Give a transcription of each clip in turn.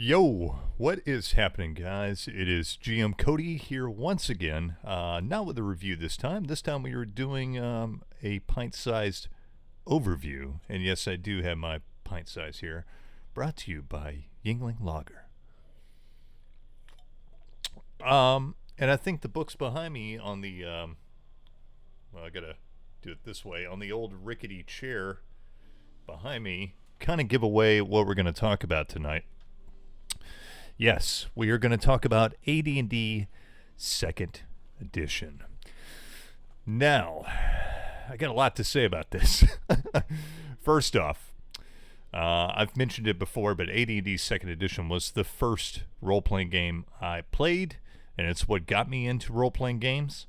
Yo, what is happening, guys? It is GM Cody here once again. Not with a review this time. This time we are doing a pint-sized overview. And yes, I do have my pint size here. Brought to you by Yingling Lager. And I think the books behind me on the, well, I gotta do it this way, on the old rickety chair behind me, kind of give away what we're going to talk about tonight. Yes, we are going to talk about AD&D 2nd Edition. Now, I got a lot to say about this. First off, I've mentioned it before, but AD&D 2nd Edition was the first role-playing game I played, and it's what got me into role-playing games.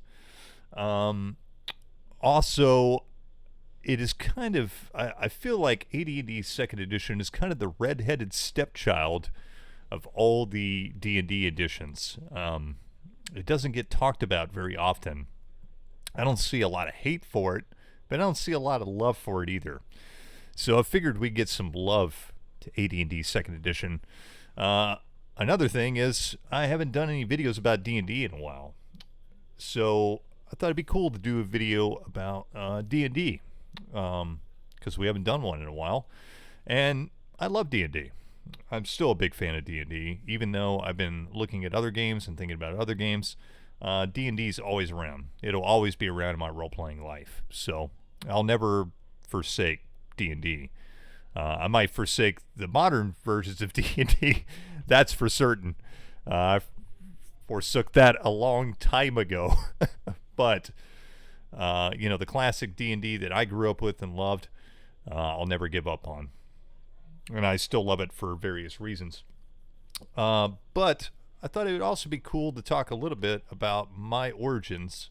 Also, it is kind of, I feel like AD&D 2nd Edition is kind of the red-headed stepchild of all the D&D editions. It doesn't get talked about very often. I don't see a lot of hate for it, but I don't see a lot of love for it either. So I figured we'd get some love to AD&D 2nd Edition. Another thing is I haven't done any videos about D&D in a while. So I thought it'd be cool to do a video about D&D because we haven't done one in a while. And I love D&D. I'm still a big fan of D&D, even though I've been looking at other games and thinking about other games. D&D is always around. It'll always be around in my role-playing life. So I'll never forsake D&D. I might forsake the modern versions of D&D. That's for certain. I forsook that a long time ago. But, the classic D&D that I grew up with and loved, I'll never give up on. And I still love it for various reasons. But I thought it would also be cool to talk a little bit about my origins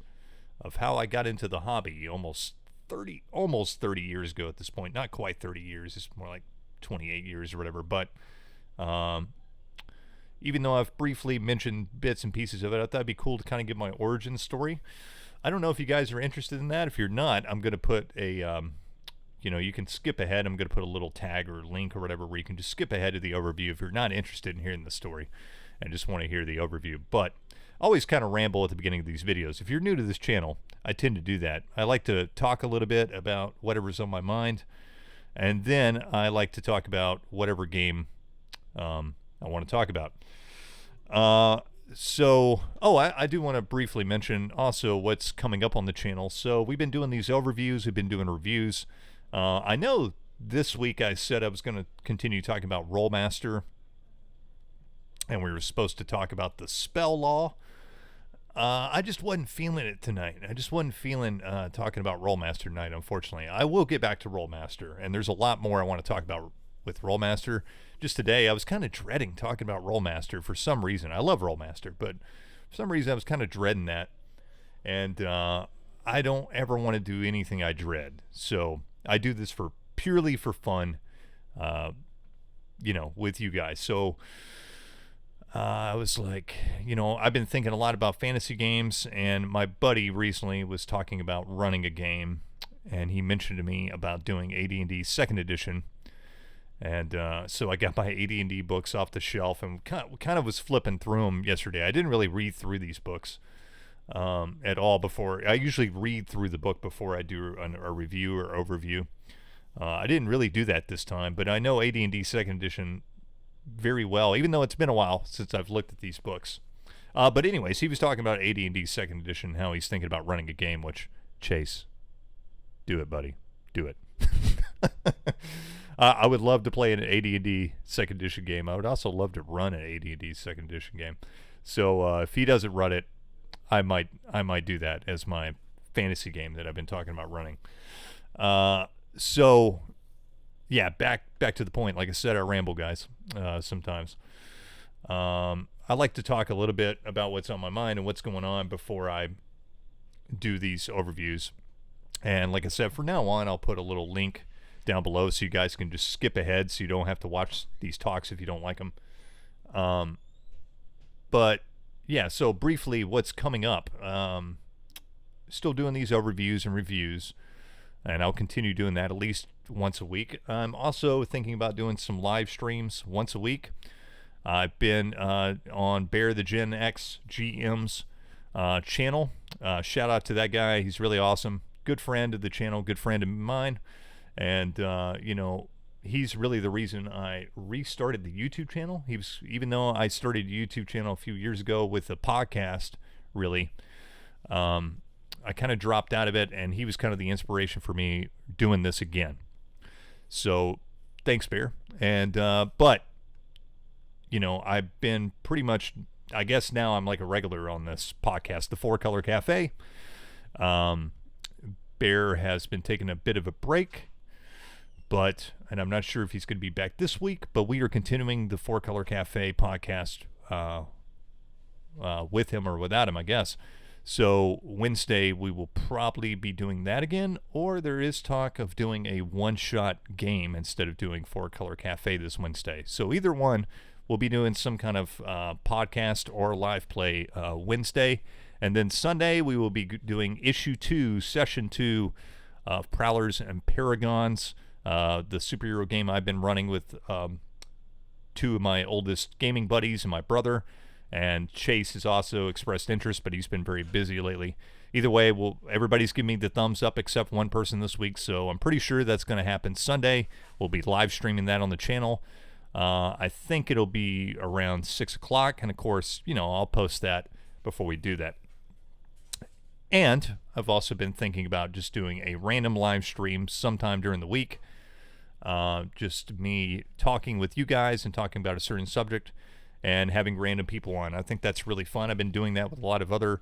of how I got into the hobby almost 30 years ago at this point. Not quite 30 years. It's more like 28 years or whatever. But even though I've briefly mentioned bits and pieces of it, I thought it'd be cool to kind of give my origin story. I don't know if you guys are interested in that. If you're not, I'm going to put a... you can skip ahead. I'm going to put a little tag or link or whatever where you can just skip ahead to the overview if you're not interested in hearing the story and just want to hear the overview. But I always kind of ramble at the beginning of these videos. If you're new to this channel, I tend to do that. I like to talk a little bit about whatever's on my mind, and then I like to talk about whatever game I want to talk about. I do want to briefly mention also what's coming up on the channel. So we've been doing these overviews. We've been doing reviews. I know this week I said I was going to continue talking about Rollmaster, and we were supposed to talk about the spell law. I just wasn't feeling it tonight. I just wasn't feeling talking about Rollmaster tonight, unfortunately. I will get back to Rollmaster, and there's a lot more I want to talk about with Rollmaster. Just today, I was kind of dreading talking about Rollmaster for some reason. I love Rollmaster, but for some reason I was kind of dreading that, and I don't ever want to do anything I dread. So I do this purely for fun, with you guys. So I was like, I've been thinking a lot about fantasy games, and my buddy recently was talking about running a game, and he mentioned to me about doing AD&D 2nd Edition. And so I got my AD&D books off the shelf and kind of was flipping through them yesterday. I didn't really read through these books at all before. I usually read through the book before I do a review or overview. I didn't really do that this time, but I know AD&D 2nd Edition very well, even though it's been a while since I've looked at these books. But anyways, he was talking about AD&D 2nd Edition, how he's thinking about running a game, which, Chase, do it, buddy. Do it. I would love to play an AD&D 2nd Edition game. I would also love to run an AD&D 2nd Edition game. So if he doesn't run it, I might do that as my fantasy game that I've been talking about running. So yeah, back to the point. Like I said, I ramble, guys, sometimes. I like to talk a little bit about what's on my mind and what's going on before I do these overviews. And like I said, from now on, I'll put a little link down below so you guys can just skip ahead so you don't have to watch these talks if you don't like them. But yeah, so briefly, what's coming up? Still doing these overviews and reviews, and I'll continue doing that at least once a week. I'm also thinking about doing some live streams once a week. I've been on Bear the Gen X GM's channel. Shout out to that guy. He's really awesome. Good friend of the channel, good friend of mine. And, he's really the reason I restarted the YouTube channel. Even though I started a YouTube channel a few years ago with a podcast, really, I kind of dropped out of it, and he was kind of the inspiration for me doing this again. So thanks, Bear. And but I've been pretty much, I guess now I'm like a regular on this podcast, the Four Color Cafe. Bear has been taking a bit of a break, and I'm not sure if he's going to be back this week, but we are continuing the Four Color Cafe podcast with him or without him, I guess. So Wednesday we will probably be doing that again, or there is talk of doing a one-shot game instead of doing Four Color Cafe this Wednesday. So either one, we'll be doing some kind of podcast or live play Wednesday. And then Sunday we will be doing issue 2, session 2 of Prowlers and Paragons, the superhero game I've been running with two of my oldest gaming buddies and my brother. And Chase has also expressed interest, but he's been very busy lately. Either way, everybody's giving me the thumbs up except one person this week, so I'm pretty sure that's going to happen Sunday. We'll be live streaming that on the channel. I think it'll be around 6 o'clock, and of course, I'll post that before we do that. And I've also been thinking about just doing a random live stream sometime during the week. Just me talking with you guys and talking about a certain subject and having random people on. I think that's really fun. I've been doing that with a lot of other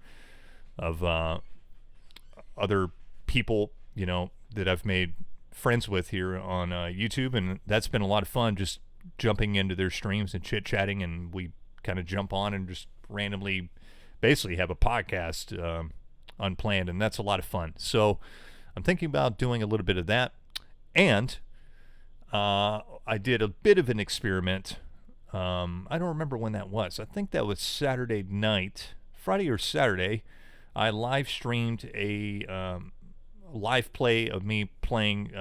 people, that I've made friends with here on YouTube, and that's been a lot of fun, just jumping into their streams and chit-chatting, and we kind of jump on and just randomly basically have a podcast unplanned, and that's a lot of fun. So I'm thinking about doing a little bit of that. And I did a bit of an experiment. I don't remember when that was. I think that was Saturday night, Friday or Saturday. I live streamed a live play of me playing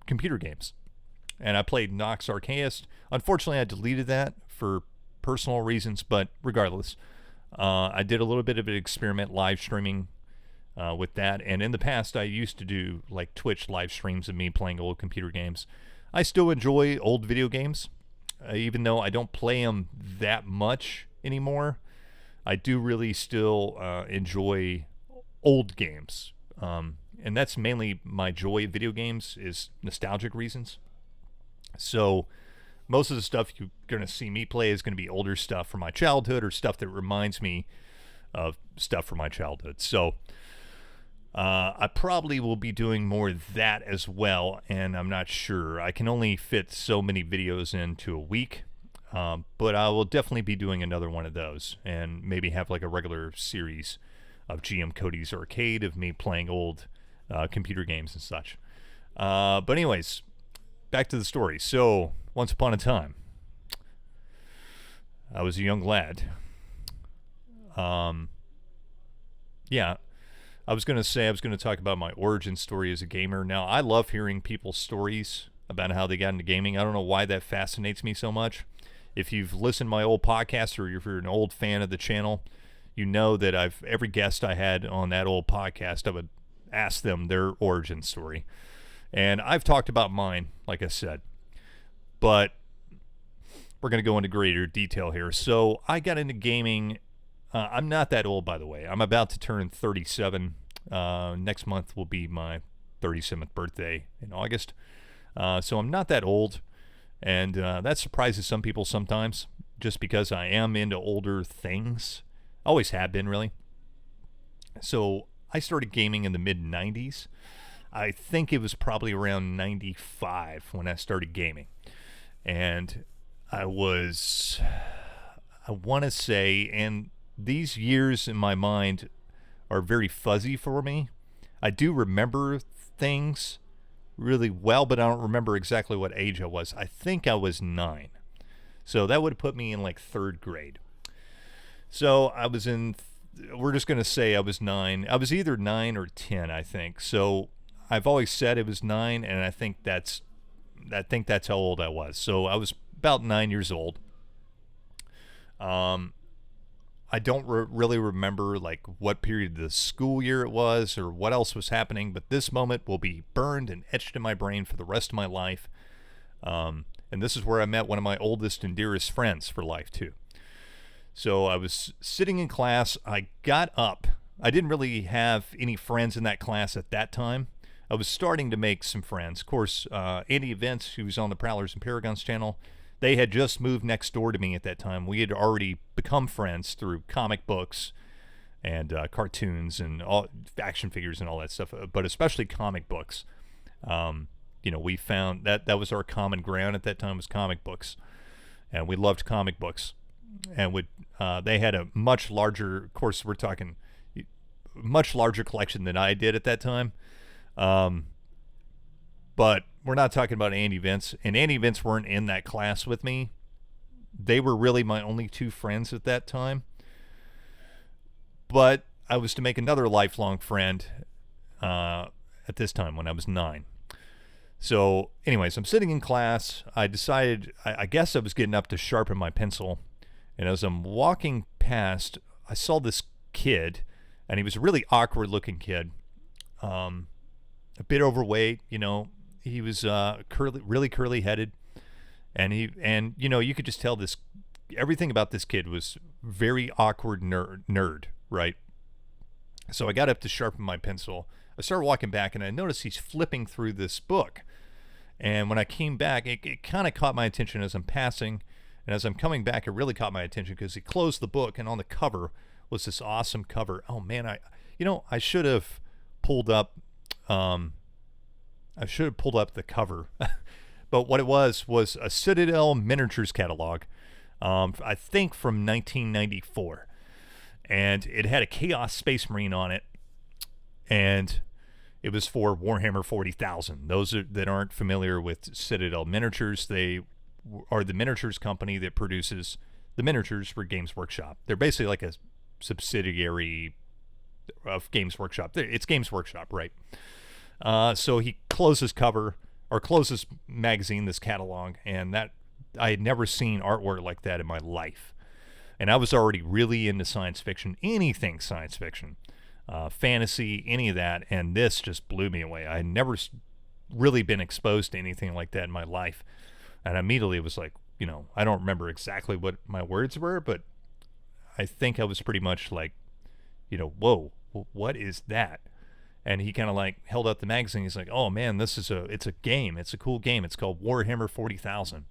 computer games. And I played Nox Archaeist. Unfortunately, I deleted that for personal reasons, but regardless, I did a little bit of an experiment live streaming with that. And in the past, I used to do like Twitch live streams of me playing old computer games. I still enjoy old video games. Even though I don't play them that much anymore, I do really still enjoy old games. And that's mainly my joy of video games, is nostalgic reasons. So most of the stuff you're going to see me play is going to be older stuff from my childhood, or stuff that reminds me of stuff from my childhood. So I probably will be doing more of that as well, and I'm not sure. I can only fit so many videos into a week, but I will definitely be doing another one of those, and maybe have like a regular series of GM Cody's Arcade of me playing old computer games and such. But anyways, back to the story. So, once upon a time, I was a young lad. Yeah. I was going to talk about my origin story as a gamer. Now, I love hearing people's stories about how they got into gaming. I don't know why that fascinates me so much. If you've listened to my old podcast, or if you're an old fan of the channel, you know that every guest I had on that old podcast, I would ask them their origin story. And I've talked about mine, like I said. But we're going to go into greater detail here. So I got into gaming. I'm not that old, by the way. I'm about to turn 37. Next month will be my 37th birthday in August. So I'm not that old. And that surprises some people sometimes, just because I am into older things. Always have been, really. So I started gaming in the mid-90s. I think it was probably around 95 when I started gaming. And I want to say, and these years in my mind are very fuzzy for me. I do remember things really well, but I don't remember exactly what age I was. I think I was 9. So that would have put me in like 3rd grade. So I was we're just going to say I was 9. I was either 9 or 10, I think. So I've always said it was 9, and I think that's how old I was. So I was about 9 years old. I don't really remember like what period of the school year it was or what else was happening, but this moment will be burned and etched in my brain for the rest of my life. And this is where I met one of my oldest and dearest friends for life too. So I was sitting in class. I got up. I didn't really have any friends in that class at that time. I was starting to make some friends. Of course, Andy Vince, who was on the Prowlers and Paragons channel, they had just moved next door to me at that time. We had already become friends through comic books and cartoons and all action figures and all that stuff, but especially comic books. We found that was our common ground at that time, was comic books, and we loved comic books. And they had a much larger, of course, we're talking much larger collection than I did at that time. But we're not talking about Andy Vince, and Andy Vince weren't in that class with me. They were really my only two friends at that time. But I was to make another lifelong friend at this time when I was 9. So anyways, I'm sitting in class. I decided, I guess I was getting up to sharpen my pencil. And as I'm walking past, I saw this kid, and he was a really awkward looking kid. A bit overweight, he was really curly headed, and you could just tell everything about this kid was very awkward nerd, right? So I got up to sharpen my pencil. I started walking back, and I noticed he's flipping through this book. And when I came back, it kind of caught my attention as I'm passing, and as I'm coming back, it really caught my attention because he closed the book, and on the cover was this awesome cover. Oh man, I should have pulled up. I should have pulled up the cover, but what it was a Citadel miniatures catalog, I think from 1994, and it had a Chaos Space Marine on it, and it was for Warhammer 40,000. Those that aren't familiar with Citadel Miniatures, they are the miniatures company that produces the miniatures for Games Workshop. They're basically like a subsidiary of Games Workshop. It's Games Workshop, right? So he closes magazine, this catalog, and that I had never seen artwork like that in my life. And I was already really into science fiction, anything science fiction, fantasy, any of that, and this just blew me away. I had never really been exposed to anything like that in my life, and immediately it was like, I don't remember exactly what my words were, but I think I was pretty much like, whoa, what is that? And he kind of like held up the magazine. He's like, oh man, it's a game. It's a cool game. It's called Warhammer 40,000.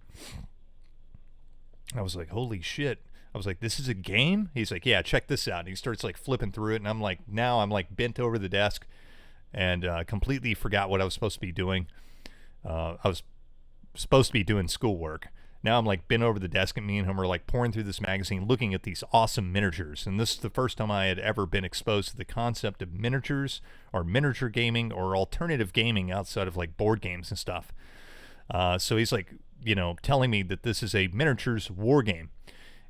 I was like, holy shit. I was like, this is a game? He's like, yeah, check this out. And he starts like flipping through it. And I'm like bent over the desk and completely forgot what I was supposed to be doing. I was supposed to be doing schoolwork. Now I'm like bent over the desk, and me and him are like pouring through this magazine looking at these awesome miniatures. And this is the first time I had ever been exposed to the concept of miniatures or miniature gaming or alternative gaming outside of like board games and stuff. So he's like, telling me that this is a miniatures war game.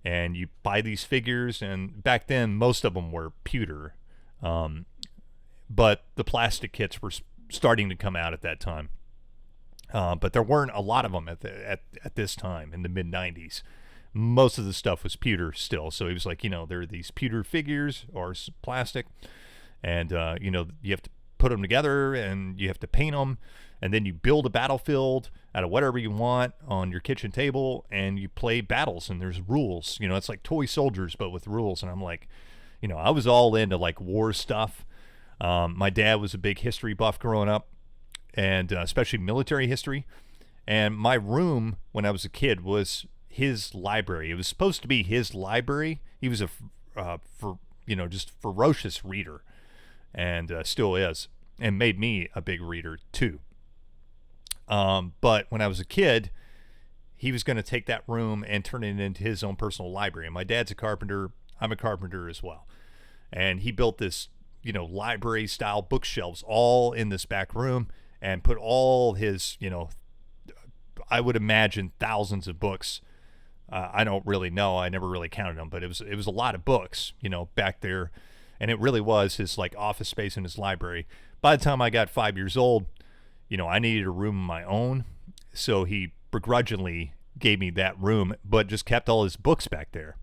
And you buy these figures, and back then most of them were pewter. But the plastic kits were starting to come out at that time. But there weren't a lot of them at this time in the mid-90s. Most of the stuff was pewter still. So he was like, there are these pewter figures or plastic, and, you have to put them together, and you have to paint them, and then you build a battlefield out of whatever you want on your kitchen table, and you play battles, and there's rules. It's like toy soldiers, but with rules. And I'm like, I was all into like war stuff. My dad was a big history buff growing up, and especially military history. And my room when I was a kid was his library. It was supposed to be his library. He was just ferocious reader, and still is, and made me a big reader too. But when I was a kid, he was going to take that room and turn it into his own personal library. And my dad's a carpenter. I'm a carpenter as well. And he built this, library style bookshelves all in this back room, and put all his, I would imagine thousands of books. I don't really know. I never really counted them, but it was a lot of books, back there. And it really was his like office space in his library. By the time I got 5 years old, I needed a room of my own. So he begrudgingly gave me that room, but just kept all his books back there.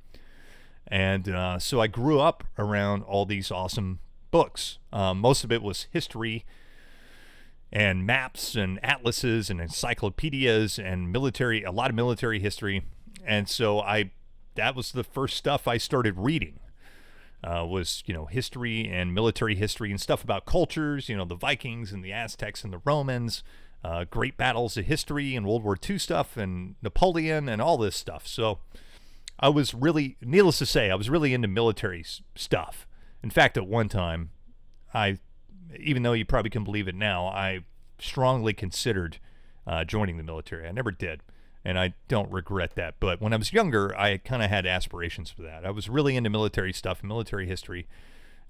And so I grew up around all these awesome books. Most of it was history and maps and atlases and encyclopedias and a lot of military history. And so that was the first stuff I started reading. Was history and military history and stuff about cultures, the Vikings and the Aztecs and the Romans, great battles of history and World War II stuff and Napoleon and all this stuff. So I was really, needless to say, I was really into military stuff. In fact, at one time, even though you probably can believe it now, I strongly considered joining the military. I never did, and I don't regret that. But when I was younger, I kind of had aspirations for that. I was really into military stuff and military history.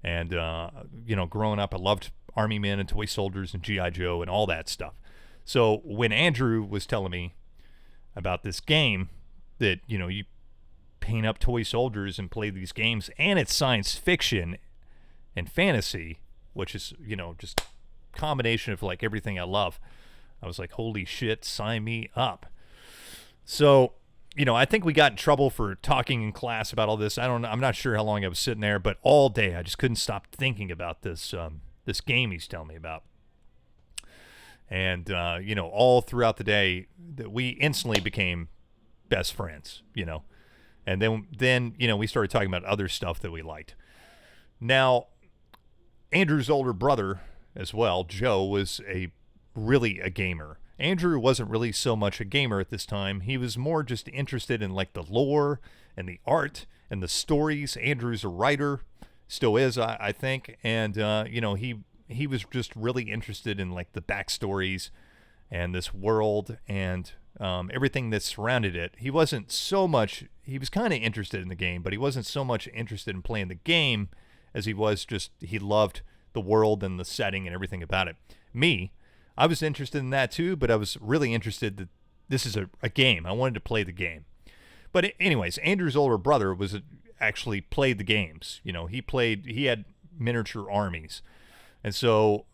And, growing up, I loved Army men and toy soldiers and G.I. Joe and all that stuff. So when Andrew was telling me about this game that, you paint up toy soldiers and play these games, and it's science fiction and fantasy, which is, just combination of like everything I love, I was like, holy shit, sign me up. So, I think we got in trouble for talking in class about all this. I'm not sure how long I was sitting there, but all day I just couldn't stop thinking about this game he's telling me about. And, all throughout the day, we instantly became best friends, And then we started talking about other stuff that we liked. Now, Andrew's older brother as well, Joe, was really a gamer. Andrew wasn't really so much a gamer at this time. He was more just interested in like the lore and the art and the stories. Andrew's a writer, still is, I think. And, he was just really interested in like the backstories and this world and everything that surrounded it. He was kind of interested in the game, but he wasn't so much interested in playing the game as he was he loved the world and the setting and everything about it. Me, I was interested in that too, but I was really interested that this is a game. I wanted to play the game. But anyways, Andrew's older brother actually played the games. He had miniature armies. And so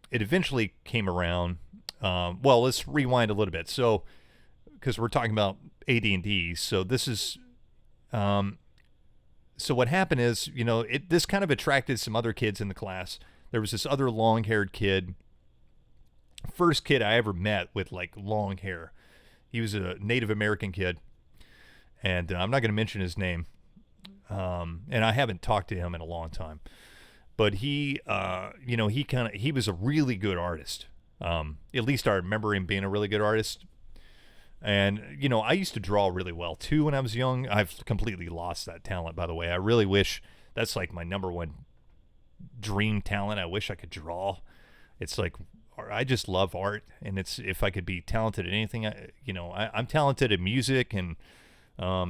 it eventually came around. Let's rewind a little bit. So, because we're talking about AD&D, so this is, so what happened is, this kind of attracted some other kids in the class. There was this other long-haired kid, first kid I ever met with like long hair. He was a Native American kid, and I'm not going to mention his name, and I haven't talked to him in a long time. But he was a really good artist. At least I remember him being a really good artist. And, I used to draw really well too when I was young. I've completely lost that talent, by the way. I really wish that's like my number one dream talent. I wish I could draw. It's like, I just love art. And if I could be talented at anything, I'm talented at music and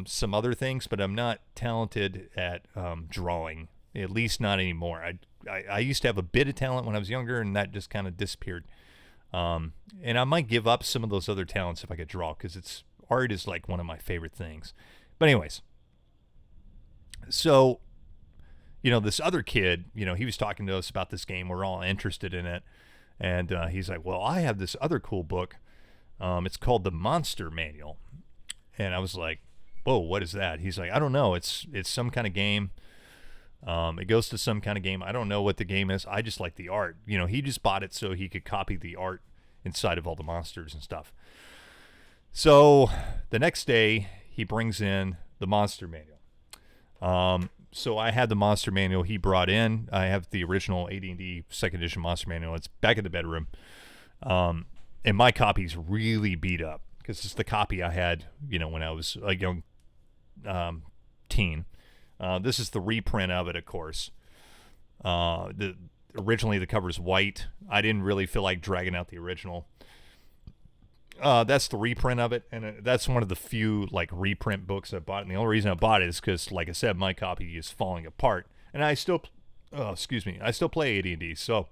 some other things, but I'm not talented at drawing. At least not anymore. I used to have a bit of talent when I was younger, and that just kind of disappeared. And I might give up some of those other talents if I could draw, because art is like one of my favorite things. But anyways, so, this other kid, he was talking to us about this game. We're all interested in it. And he's like, well, I have this other cool book. It's called The Monster Manual. And I was like, whoa, what is that? He's like, I don't know. It's some kind of game. It goes to some kind of game. I don't know what the game is. I just like the art. He just bought it so he could copy the art inside of all the monsters and stuff. So the next day, he brings in the Monster Manual. So I had the Monster Manual he brought in. I have the original AD&D second edition Monster Manual. It's back in the bedroom. And my copy's really beat up because it's the copy I had, when I was a young teen. This is the reprint of it, of course. Originally, the cover's white. I didn't really feel like dragging out the original. That's the reprint of it, and that's one of the few like reprint books I bought. And the only reason I bought it is because, like I said, my copy is falling apart, and I still play AD&D. So,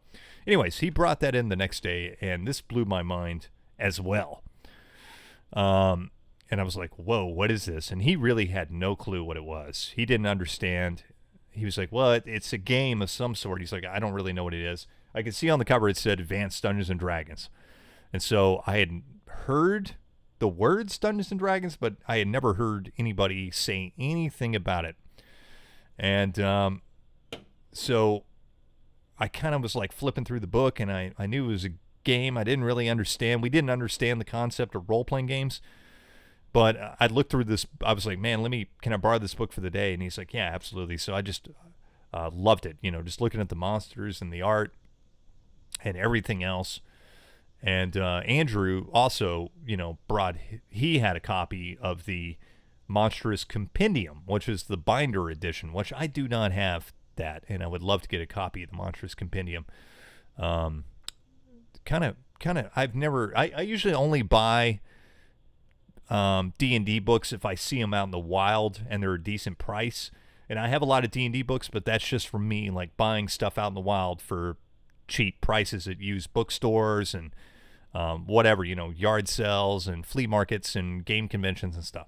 anyways, he brought that in the next day, and this blew my mind as well. And I was like, whoa, what is this? And he really had no clue what it was. He didn't understand. He was like, well, it's a game of some sort. He's like, I don't really know what it is. I could see on the cover it said Advanced Dungeons and Dragons. And so I had heard the words Dungeons and Dragons, but I had never heard anybody say anything about it. And so I kind of was like flipping through the book, and I knew it was a game I didn't really understand. We didn't understand the concept of role-playing games. But I'd looked through this. I was like, man, can I borrow this book for the day? And he's like, yeah, absolutely. So I just loved it, just looking at the monsters and the art and everything else. And Andrew also, he had a copy of the Monstrous Compendium, which is the binder edition, which I do not have that. And I would love to get a copy of the Monstrous Compendium. I usually only buy D&D books if I see them out in the wild and they're a decent price. And I have a lot of D&D books, but that's just from me like buying stuff out in the wild for cheap prices at used bookstores and whatever, yard sales and flea markets and game conventions and stuff.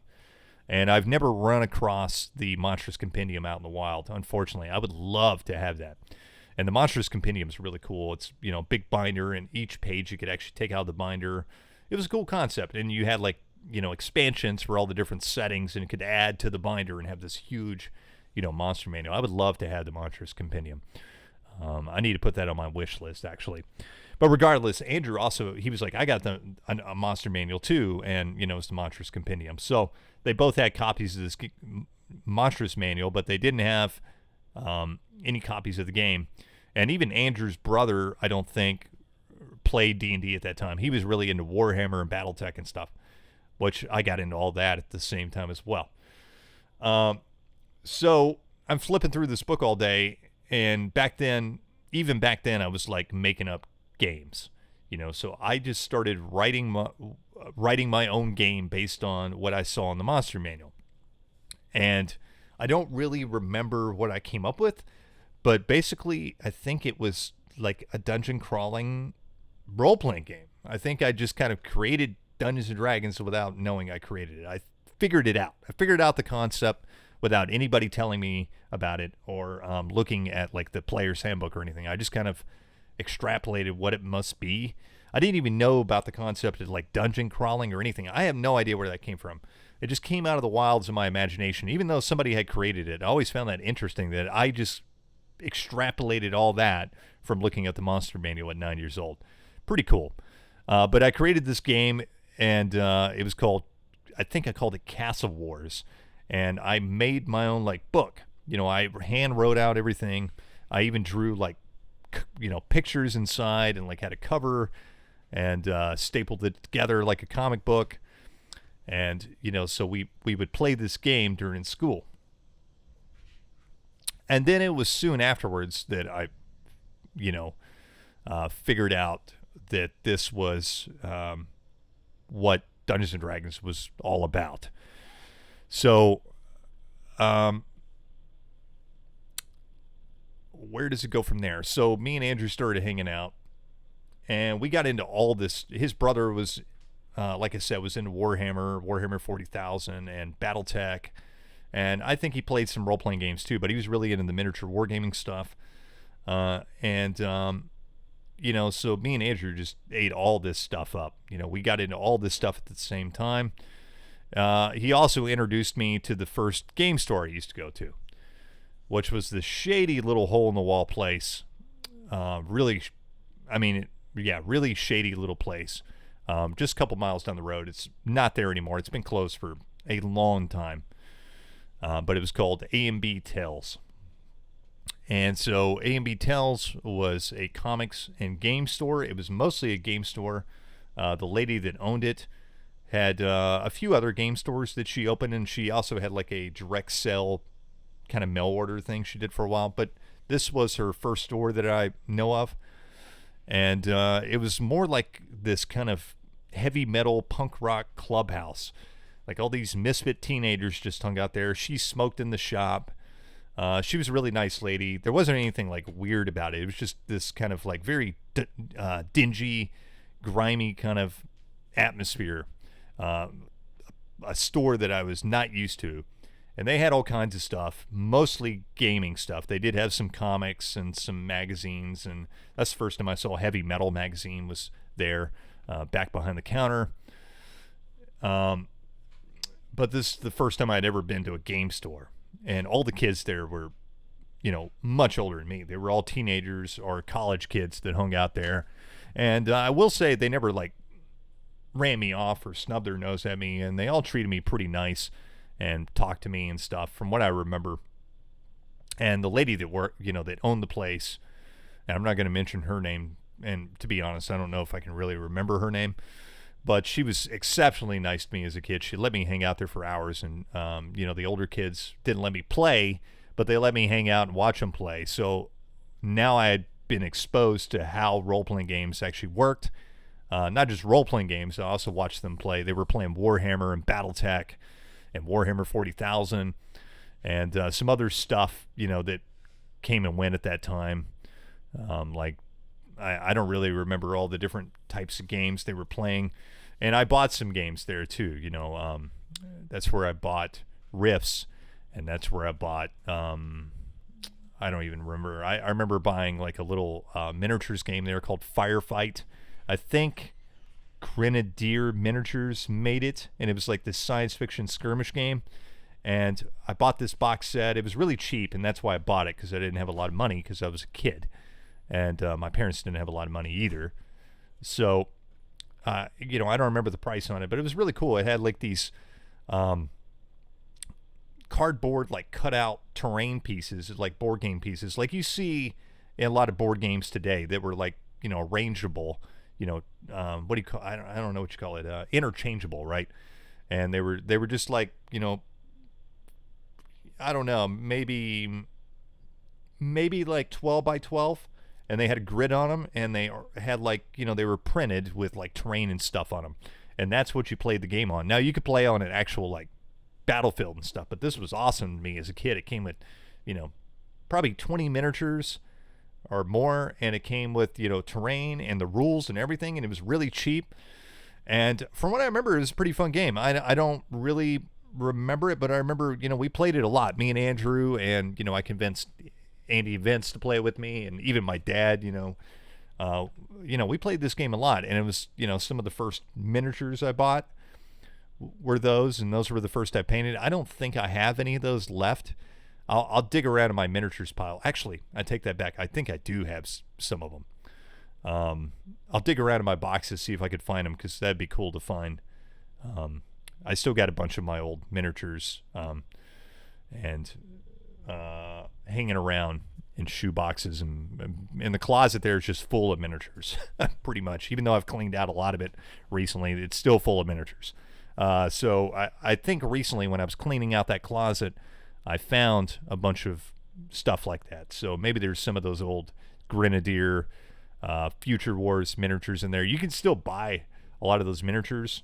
And I've never run across the Monstrous Compendium out in the wild, unfortunately. I would love to have that. And the Monstrous Compendium is really cool. It's, big binder, and each page you could actually take out of the binder. It was a cool concept. And you had expansions for all the different settings, and you could add to the binder and have this huge, monster manual. I would love to have the Monstrous Compendium. I need to put that on my wish list, actually. But regardless, Andrew also, he was like, I got a monster manual too, and, it's the Monstrous Compendium. So they both had copies of this Monstrous manual, but they didn't have any copies of the game. And even Andrew's brother, I don't think, played D&D at that time. He was really into Warhammer and Battletech and stuff, which I got into all that at the same time as well. So I'm flipping through this book all day, and even back then, I was like making up games, so I just started writing my own game based on what I saw in the monster manual. And I don't really remember what I came up with, but basically I think it was like a dungeon crawling role-playing game. I think I just kind of created Dungeons and Dragons without knowing I created it. I figured it out. I figured out the concept without anybody telling me about it or looking at like the player's handbook or anything. I just kind of extrapolated what it must be. I didn't even know about the concept of like dungeon crawling or anything. I have no idea where that came from. It just came out of the wilds of my imagination. Even though somebody had created it, I always found that interesting that I just extrapolated all that from looking at the monster manual at 9 years old. Pretty cool. But I created this game, and it was called, I think I called it Castle Wars. And I made my own like book. I hand wrote out everything. I even drew like, pictures inside and like had a cover and stapled it together like a comic book. And, so we would play this game during school. And then it was soon afterwards that I, figured out that this was what Dungeons and Dragons was all about. So, where does it go from there? So me and Andrew started hanging out, and we got into all this. His brother was, like I said, was into Warhammer 40,000, and BattleTech, and I think he played some role-playing games too. But he was really into the miniature wargaming stuff, so me and Andrew just ate all this stuff up. We got into all this stuff at the same time. He also introduced me to the first game store I used to go to, which was the shady little hole-in-the-wall place. Really shady little place. Just a couple miles down the road. It's not there anymore. It's been closed for a long time. But it was called A&B Tales. And so A&B Tales was a comics and game store. It was mostly a game store. The lady that owned it had a few other game stores that she opened, and she also had like a direct sell kind of mail order thing she did for a while. But this was her first store that I know of. And it was more like this kind of heavy metal punk rock clubhouse. Like all these misfit teenagers just hung out there. She smoked in the shop. She was a really nice lady. There wasn't anything like weird about it. It was just this kind of like very dingy, grimy kind of atmosphere. A store that I was not used to. And they had all kinds of stuff, mostly gaming stuff. They did have some comics and some magazines, and that's the first time I saw a heavy metal magazine was there, back behind the counter. But this is the first time I'd ever been to a game store. And all the kids there were much older than me. They were all teenagers or college kids that hung out there. And I will say they never like ran me off or snubbed their nose at me, and they all treated me pretty nice and talked to me and stuff from what I remember. And the lady that worked, that owned the place, and I'm not going to mention her name, and to be honest, I don't know if I can really remember her name, but she was exceptionally nice to me as a kid. She let me hang out there for hours, and the older kids didn't let me play, but they let me hang out and watch them play. So now I had been exposed to how role-playing games actually worked. Not just role-playing games, I also watched them play. They were playing Warhammer and Battletech and Warhammer 40,000 and some other stuff, that came and went at that time. I don't really remember all the different types of games they were playing. And I bought some games there too, that's where I bought Rifts, and that's where I bought, I don't even remember. I remember buying like a little miniatures game there called Firefight. I think Grenadier Miniatures made it, and it was like this science fiction skirmish game. And I bought this box set. It was really cheap, and that's why I bought it, because I didn't have a lot of money because I was a kid. And my parents didn't have a lot of money either. So, I don't remember the price on it, but it was really cool. It had like these cardboard, like cutout terrain pieces, like board game pieces, like you see in a lot of board games today that were like, arrangeable, what do you call, I don't know what you call it, interchangeable, right? And they were just like, I don't know, maybe like 12 by 12, and they had a grid on them, and they had like, they were printed with like terrain and stuff on them, and that's what you played the game on. Now you could play on an actual like battlefield and stuff, but this was awesome to me as a kid. It came with, probably 20 miniatures or more, and it came with, terrain and the rules and everything, and it was really cheap. And from what I remember, it was a pretty fun game. I don't really remember it, but I remember, we played it a lot, me and Andrew, and, I convinced Andy Vince to play it with me, and even my dad, we played this game a lot, and it was, some of the first miniatures I bought were those, and those were the first I painted. I don't think I have any of those left. I'll dig around in my miniatures pile. Actually, I take that back. I think I do have some of them. I'll dig around in my boxes, see if I could find them, because that'd be cool to find. I still got a bunch of my old miniatures and hanging around in shoe boxes, and in the closet there is just full of miniatures, pretty much. Even though I've cleaned out a lot of it recently, it's still full of miniatures. So I think recently when I was cleaning out that closet, I found a bunch of stuff like that. So maybe there's some of those old Grenadier, Future Wars miniatures in there. You can still buy a lot of those miniatures.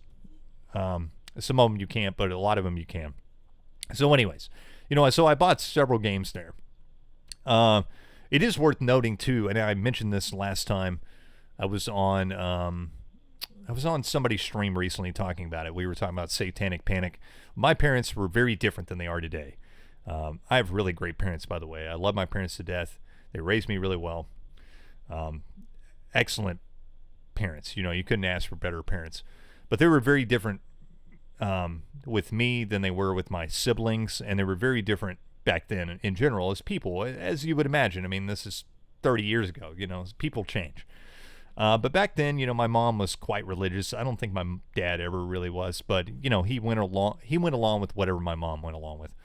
Some of them you can't, but a lot of them you can. So anyways, so I bought several games there. It is worth noting too, and I mentioned this last time I was on somebody's stream recently talking about it. We were talking about Satanic Panic. My parents were very different than they are today. I have really great parents, by the way. I love my parents to death. They raised me really well. Excellent parents. You couldn't ask for better parents. But they were very different with me than they were with my siblings, and they were very different back then in general as people, as you would imagine. I mean, this is 30 years ago. People change. But back then, my mom was quite religious. I don't think my dad ever really was, but he went along with whatever my mom went along with.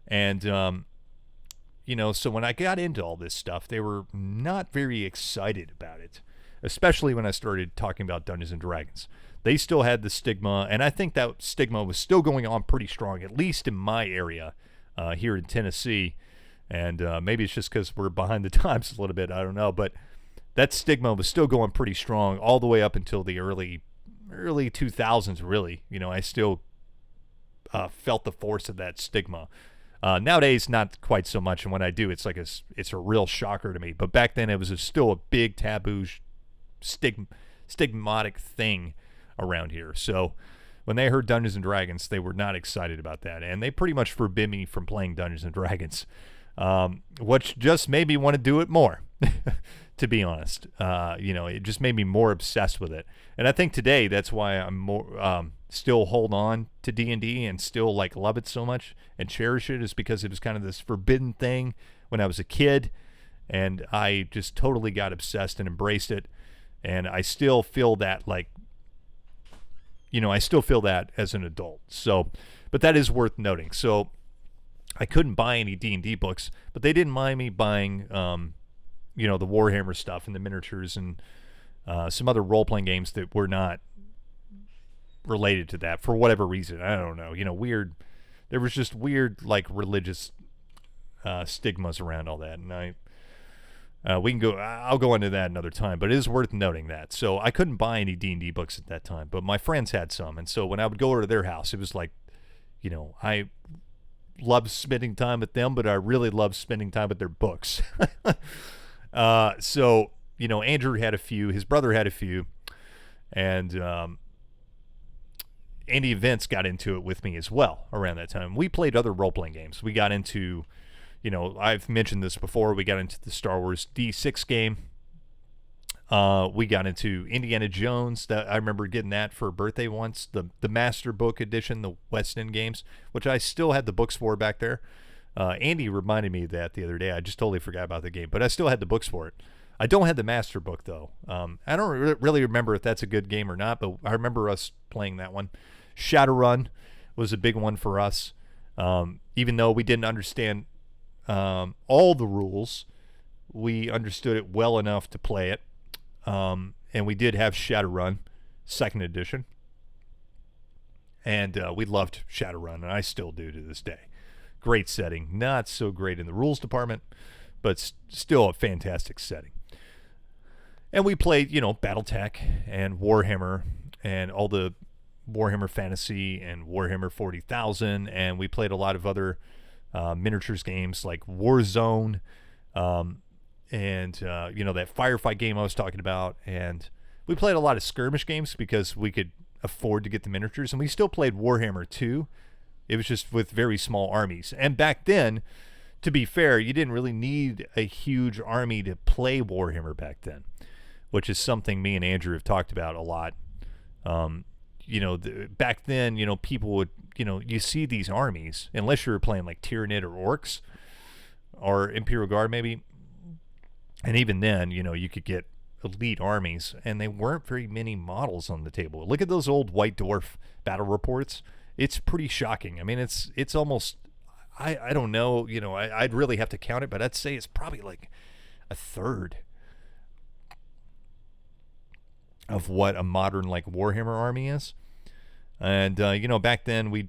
And so when I got into all this stuff, they were not very excited about it, especially when I started talking about Dungeons and Dragons. They still had the stigma, and I think that stigma was still going on pretty strong, at least in my area here in Tennessee. And maybe it's just because we're behind the times a little bit, I don't know, but that stigma was still going pretty strong all the way up until the early 2000s, really. I still felt the force of that stigma. Nowadays, not quite so much, and when I do, it's like it's a real shocker to me. But back then, it was still a big taboo, stigmatic thing around here. So when they heard Dungeons and Dragons, they were not excited about that, and they pretty much forbid me from playing Dungeons and Dragons, which just made me want to do it more. to be honest. It just made me more obsessed with it. And I think today that's why I'm more still hold on to D&D and still like love it so much and cherish it, is because it was kind of this forbidden thing when I was a kid, and I just totally got obsessed and embraced it. And I still feel that I still feel that as an adult. So, but that is worth noting. So I couldn't buy any D&D books, but they didn't mind me buying, the Warhammer stuff and the miniatures and some other role-playing games that were not related to that for whatever reason. I don't know. Weird. There was just weird, like, religious stigmas around all that, and I'll go into that another time, but it is worth noting that. So I couldn't buy any D&D books at that time, but my friends had some, and so when I would go over to their house, it was like, I loved spending time with them, but I really loved spending time with their books. So Andrew had a few, his brother had a few, and Andy Vince got into it with me as well around that time. We played other role-playing games. We got into, I've mentioned this before, we got into the Star Wars D6 game. We got into Indiana Jones. That I remember getting that for a birthday once, the Master Book Edition, the West End games, which I still had the books for back there. Andy reminded me of that the other day. I just totally forgot about the game, but I still had the books for it. I don't have the Master Book, though. I don't really remember if that's a good game or not, but I remember us playing that one. Shadowrun was a big one for us. Even though we didn't understand all the rules, we understood it well enough to play it. And we did have Shadowrun, 2nd edition. And we loved Shadowrun, and I still do to this day. Great setting. Not so great in the rules department, but still a fantastic setting. And we played, Battletech and Warhammer and all the Warhammer Fantasy and Warhammer 40,000. And we played a lot of other miniatures games like Warzone, and that firefight game I was talking about. And we played a lot of skirmish games because we could afford to get the miniatures. And we still played Warhammer 2. It was just with very small armies. And back then, to be fair, you didn't really need a huge army to play Warhammer back then, which is something me and Andrew have talked about a lot. Back then, people would, you see these armies, unless you were playing like Tyranid or Orcs or Imperial Guard maybe. And even then, you could get elite armies, and they weren't very many models on the table. Look at those old White Dwarf battle reports. It's pretty shocking. I mean, it's almost, I don't know, I'd really have to count it, but I'd say it's probably like a third of what a modern like Warhammer army is. And back then we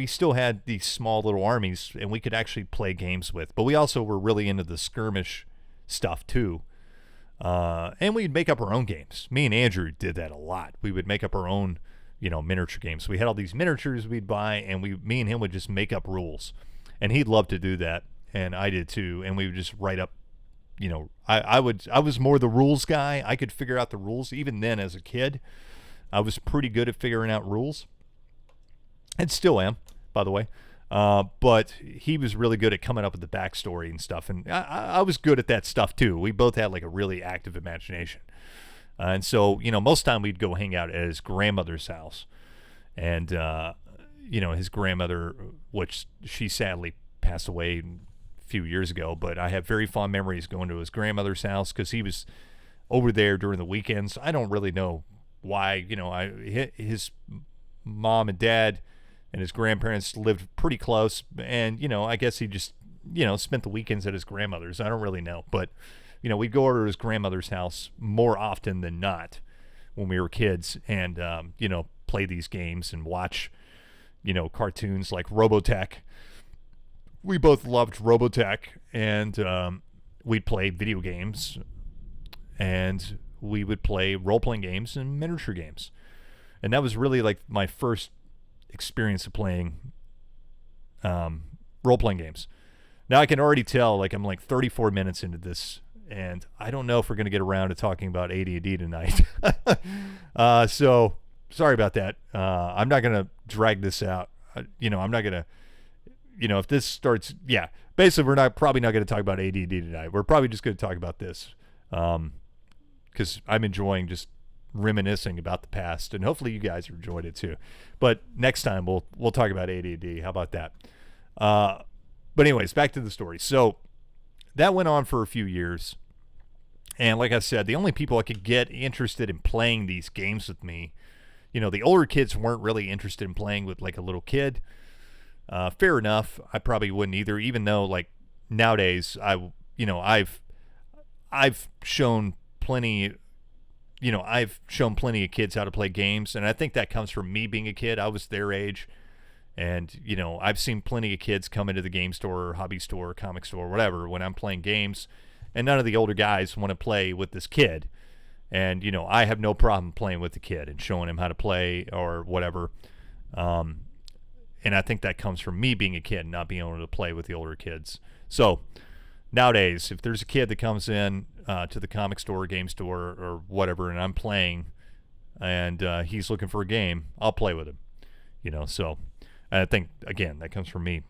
still had these small little armies, and we could actually play games with, but we also were really into the skirmish stuff too. And we'd make up our own games. Me and Andrew did that a lot. We would make up our own miniature games. We had all these miniatures we'd buy, and me and him would just make up rules, and he'd love to do that, and I did too. And we would just write up, I was more the rules guy. I could figure out the rules. Even then, as a kid, I was pretty good at figuring out rules, and still am, by the way. But he was really good at coming up with the backstory and stuff, and I was good at that stuff too. We both had like a really active imagination. And so, most of the time we'd go hang out at his grandmother's house. And, his grandmother, which she sadly passed away a few years ago, but I have very fond memories going to his grandmother's house because he was over there during the weekends. I don't really know why, his mom and dad and his grandparents lived pretty close. And, I guess he just, spent the weekends at his grandmother's. I don't really know, but we'd go over to his grandmother's house more often than not when we were kids, and, play these games and watch, cartoons like Robotech. We both loved Robotech, and we'd play video games, and we would play role-playing games and miniature games. And that was really like my first experience of playing role-playing games. Now I can already tell, like, I'm like 34 minutes into this, and I don't know if we're going to get around to talking about AD&D tonight. So sorry about that. I'm not going to drag this out. I'm not going to, if this starts, yeah, basically we're probably not going to talk about AD&D tonight. We're probably just going to talk about this, because I'm enjoying just reminiscing about the past, and hopefully you guys enjoyed it too. But next time we'll talk about AD&D. How about that? But anyways, back to the story. So that went on for a few years, and like I said, the only people I could get interested in playing these games with me, the older kids weren't really interested in playing with like a little kid. Fair enough. I probably wouldn't either, even though like nowadays I've shown plenty of kids how to play games, and I think that comes from me being a kid. I was their age, and I've seen plenty of kids come into the game store or hobby store or comic store or whatever when I'm playing games, and none of the older guys want to play with this kid. And I have no problem playing with the kid and showing him how to play or whatever. And I think that comes from me being a kid and not being able to play with the older kids. So nowadays, if there's a kid that comes in to the comic store, game store, or whatever, and I'm playing, and he's looking for a game, I'll play with him. So I think, again, that comes from me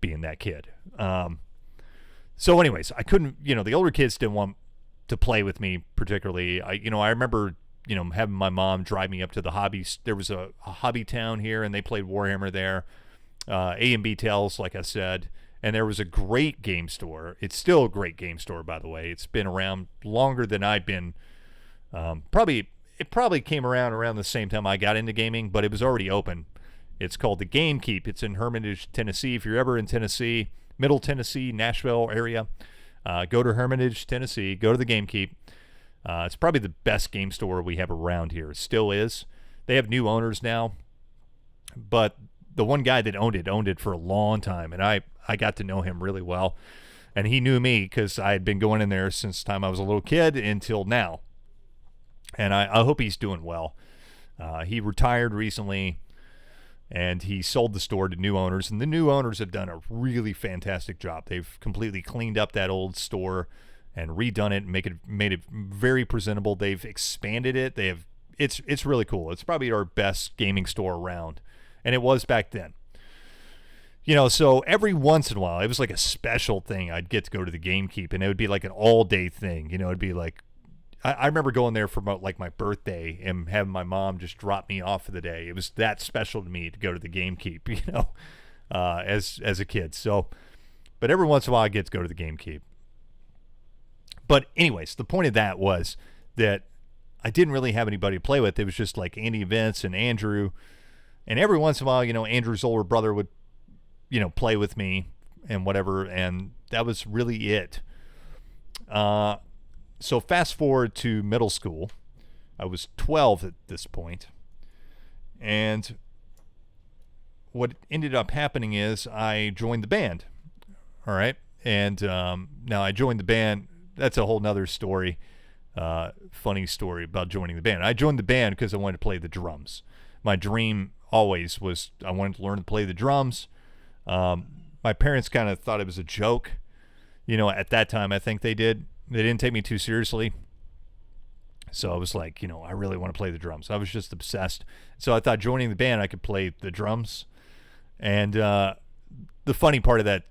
being that kid. So anyways, I couldn't, the older kids didn't want to play with me particularly. I remember, having my mom drive me up to the hobbies. There was a hobby town here, and they played Warhammer there. A&B Tales, like I said. And there was a great game store. It's still a great game store, by the way. It's been around longer than I've been. It probably came around the same time I got into gaming, but it was already open. It's called the Gamekeep. It's in Hermitage, Tennessee. If you're ever in Tennessee, Middle Tennessee, Nashville area, go to Hermitage, Tennessee. Go to the Gamekeep. It's probably the best game store we have around here. It still is. They have new owners now, but the one guy that owned it for a long time, and I got to know him really well, and he knew me because I had been going in there since the time I was a little kid until now, and I hope he's doing well. He retired recently, and he sold the store to new owners, and the new owners have done a really fantastic job. They've completely cleaned up that old store and redone it and made it very presentable. They've expanded it. It's really cool. It's probably our best gaming store around, and it was back then. So every once in a while, it was like a special thing. I'd get to go to the Gamekeep, and it would be like an all-day thing. It'd be like, I remember going there for like my birthday and having my mom just drop me off for the day. It was that special to me to go to the Gamekeep, as a kid. So, but every once in a while, I get to go to the Gamekeep. But anyways, the point of that was that I didn't really have anybody to play with. It was just like Andy, Vince, and Andrew. And every once in a while, Andrew's older brother would, play with me and whatever. And that was really it. So fast forward to middle school. I was 12 at this point. And what ended up happening is I joined the band. All right. And now I joined the band. That's a whole nother story. Funny story about joining the band. I joined the band because I wanted to play the drums. My dream always was I wanted to learn to play the drums. My parents kind of thought it was a joke. At that time, I think they did. They didn't take me too seriously. So I was like, I really want to play the drums. I was just obsessed. So I thought joining the band, I could play the drums. And the funny part of that,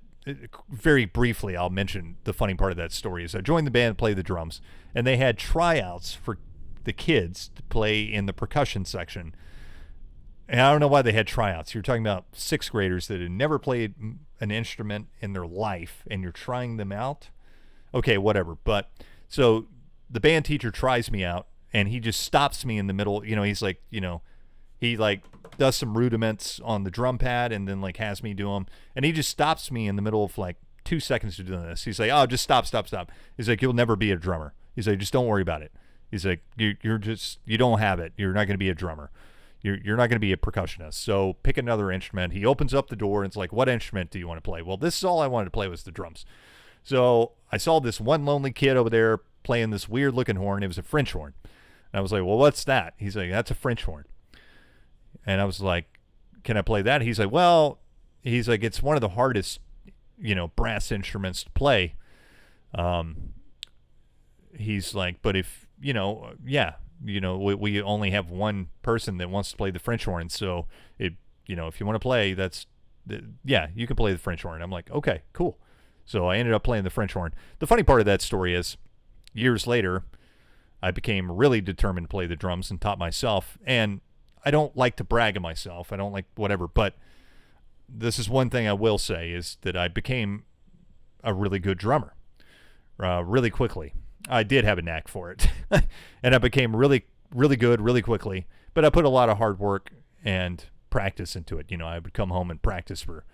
very briefly, I'll mention the funny part of that story is I joined the band to play the drums, and they had tryouts for the kids to play in the percussion section. And I don't know why they had tryouts. You're talking about sixth graders that had never played an instrument in their life, and you're trying them out. Okay, whatever. But so the band teacher tries me out, and he just stops me in the middle. He's like, he like does some rudiments on the drum pad and then like has me do them. And he just stops me in the middle of like 2 seconds to doing this. He's like, oh, just stop. He's like, you'll never be a drummer. He's like, just don't worry about it. He's like, you don't have it. You're not going to be a drummer. You're not going to be a percussionist. So pick another instrument. He opens up the door and it's like, what instrument do you want to play? Well, this is all I wanted to play was the drums. So I saw this one lonely kid over there playing this weird looking horn. It was a French horn. And I was like, well, what's that? He's like, that's a French horn. And I was like, can I play that? He's like, it's one of the hardest, brass instruments to play. He's like, but if, we only have one person that wants to play the French horn. So if you want to play, that's yeah, you can play the French horn. I'm like, okay, cool. So I ended up playing the French horn. The funny part of that story is, years later, I became really determined to play the drums and taught myself. And I don't like to brag of myself. I don't like whatever. But this is one thing I will say is that I became a really good drummer really quickly. I did have a knack for it. And I became really, really good really quickly. But I put a lot of hard work and practice into it. I would come home and practice for,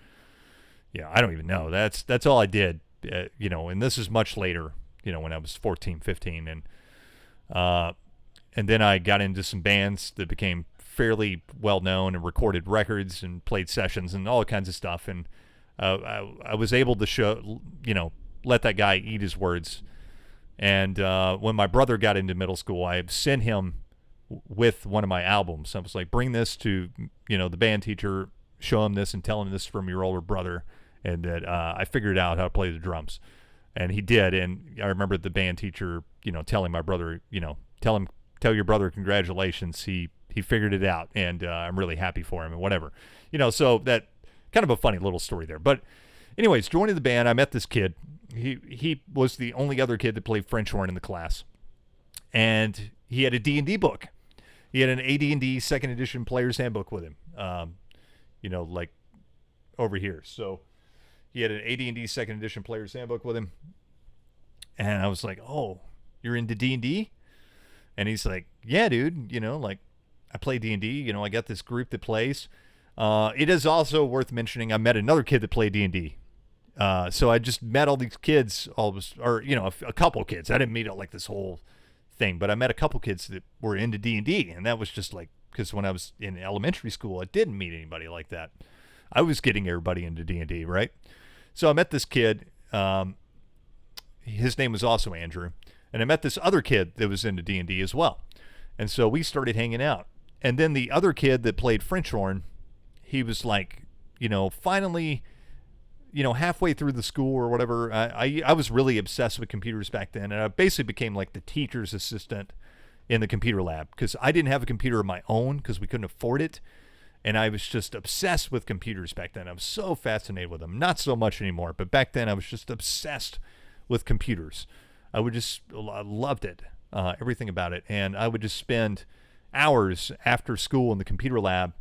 I don't even know. That's all I did, and this is much later, when I was 14, 15. And then I got into some bands that became fairly well known and recorded records and played sessions and all kinds of stuff. And I was able to let that guy eat his words. And when my brother got into middle school, I sent him with one of my albums. I was like, bring this to, the band teacher, show him this and tell him this is from your older brother, and that I figured out how to play the drums. And he did. And I remember the band teacher, telling my brother, tell your brother congratulations. He figured it out, and I'm really happy for him and whatever. So that kind of a funny little story there. But anyways, joining the band, I met this kid. He was the only other kid that played French horn in the class. And he had a D&D book. He had an AD&D second edition player's handbook with him, like over here. So he had an AD&D second edition player's handbook with him. And I was like, oh, you're into D&D? And he's like, yeah, dude, I play D&D. I got this group that plays. It is also worth mentioning, I met another kid that played D&D. So I just met all these kids, a couple kids. I didn't meet like this whole thing, but I met a couple kids that were into D&D, and that was just like, because when I was in elementary school, I didn't meet anybody like that. I was getting everybody into D&D, right? So I met this kid. His name was also Andrew, and I met this other kid that was into D&D as well. And so we started hanging out. And then the other kid that played French horn, he was like, finally, halfway through the school or whatever, I was really obsessed with computers back then. And I basically became like the teacher's assistant in the computer lab, because I didn't have a computer of my own because we couldn't afford it. And I was just obsessed with computers back then. I was so fascinated with them. Not so much anymore, but back then I was just obsessed with computers. I loved it, everything about it. And I would just spend hours after school in the computer lab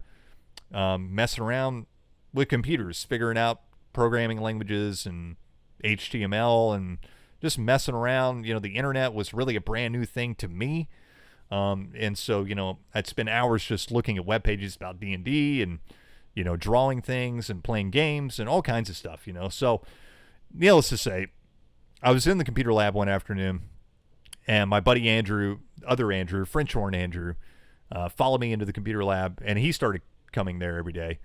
messing around with computers, figuring out programming languages and HTML and just messing around. The internet was really a brand new thing to me. And so, I'd spend hours just looking at web pages about D&D and, drawing things and playing games and all kinds of stuff, So, needless to say, I was in the computer lab one afternoon, and my buddy Andrew, French horn Andrew, followed me into the computer lab, and he started coming there every day.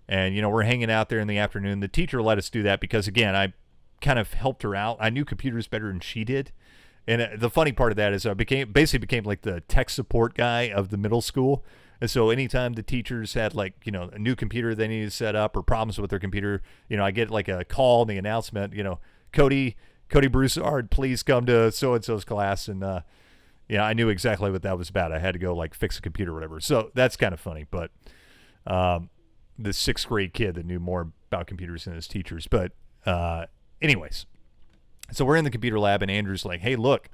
And, we're hanging out there in the afternoon. The teacher let us do that because, again, I kind of helped her out. I knew computers better than she did. And the funny part of that is I basically became like the tech support guy of the middle school. And so anytime the teachers had like, a new computer they needed to set up or problems with their computer, I get like a call in the announcement, Cody Broussard, please come to so-and-so's class. And, I knew exactly what that was about. I had to go like fix a computer or whatever. So that's kind of funny. But the sixth grade kid that knew more about computers than his teachers. But anyways, so we're in the computer lab, and Andrew's like, hey, look,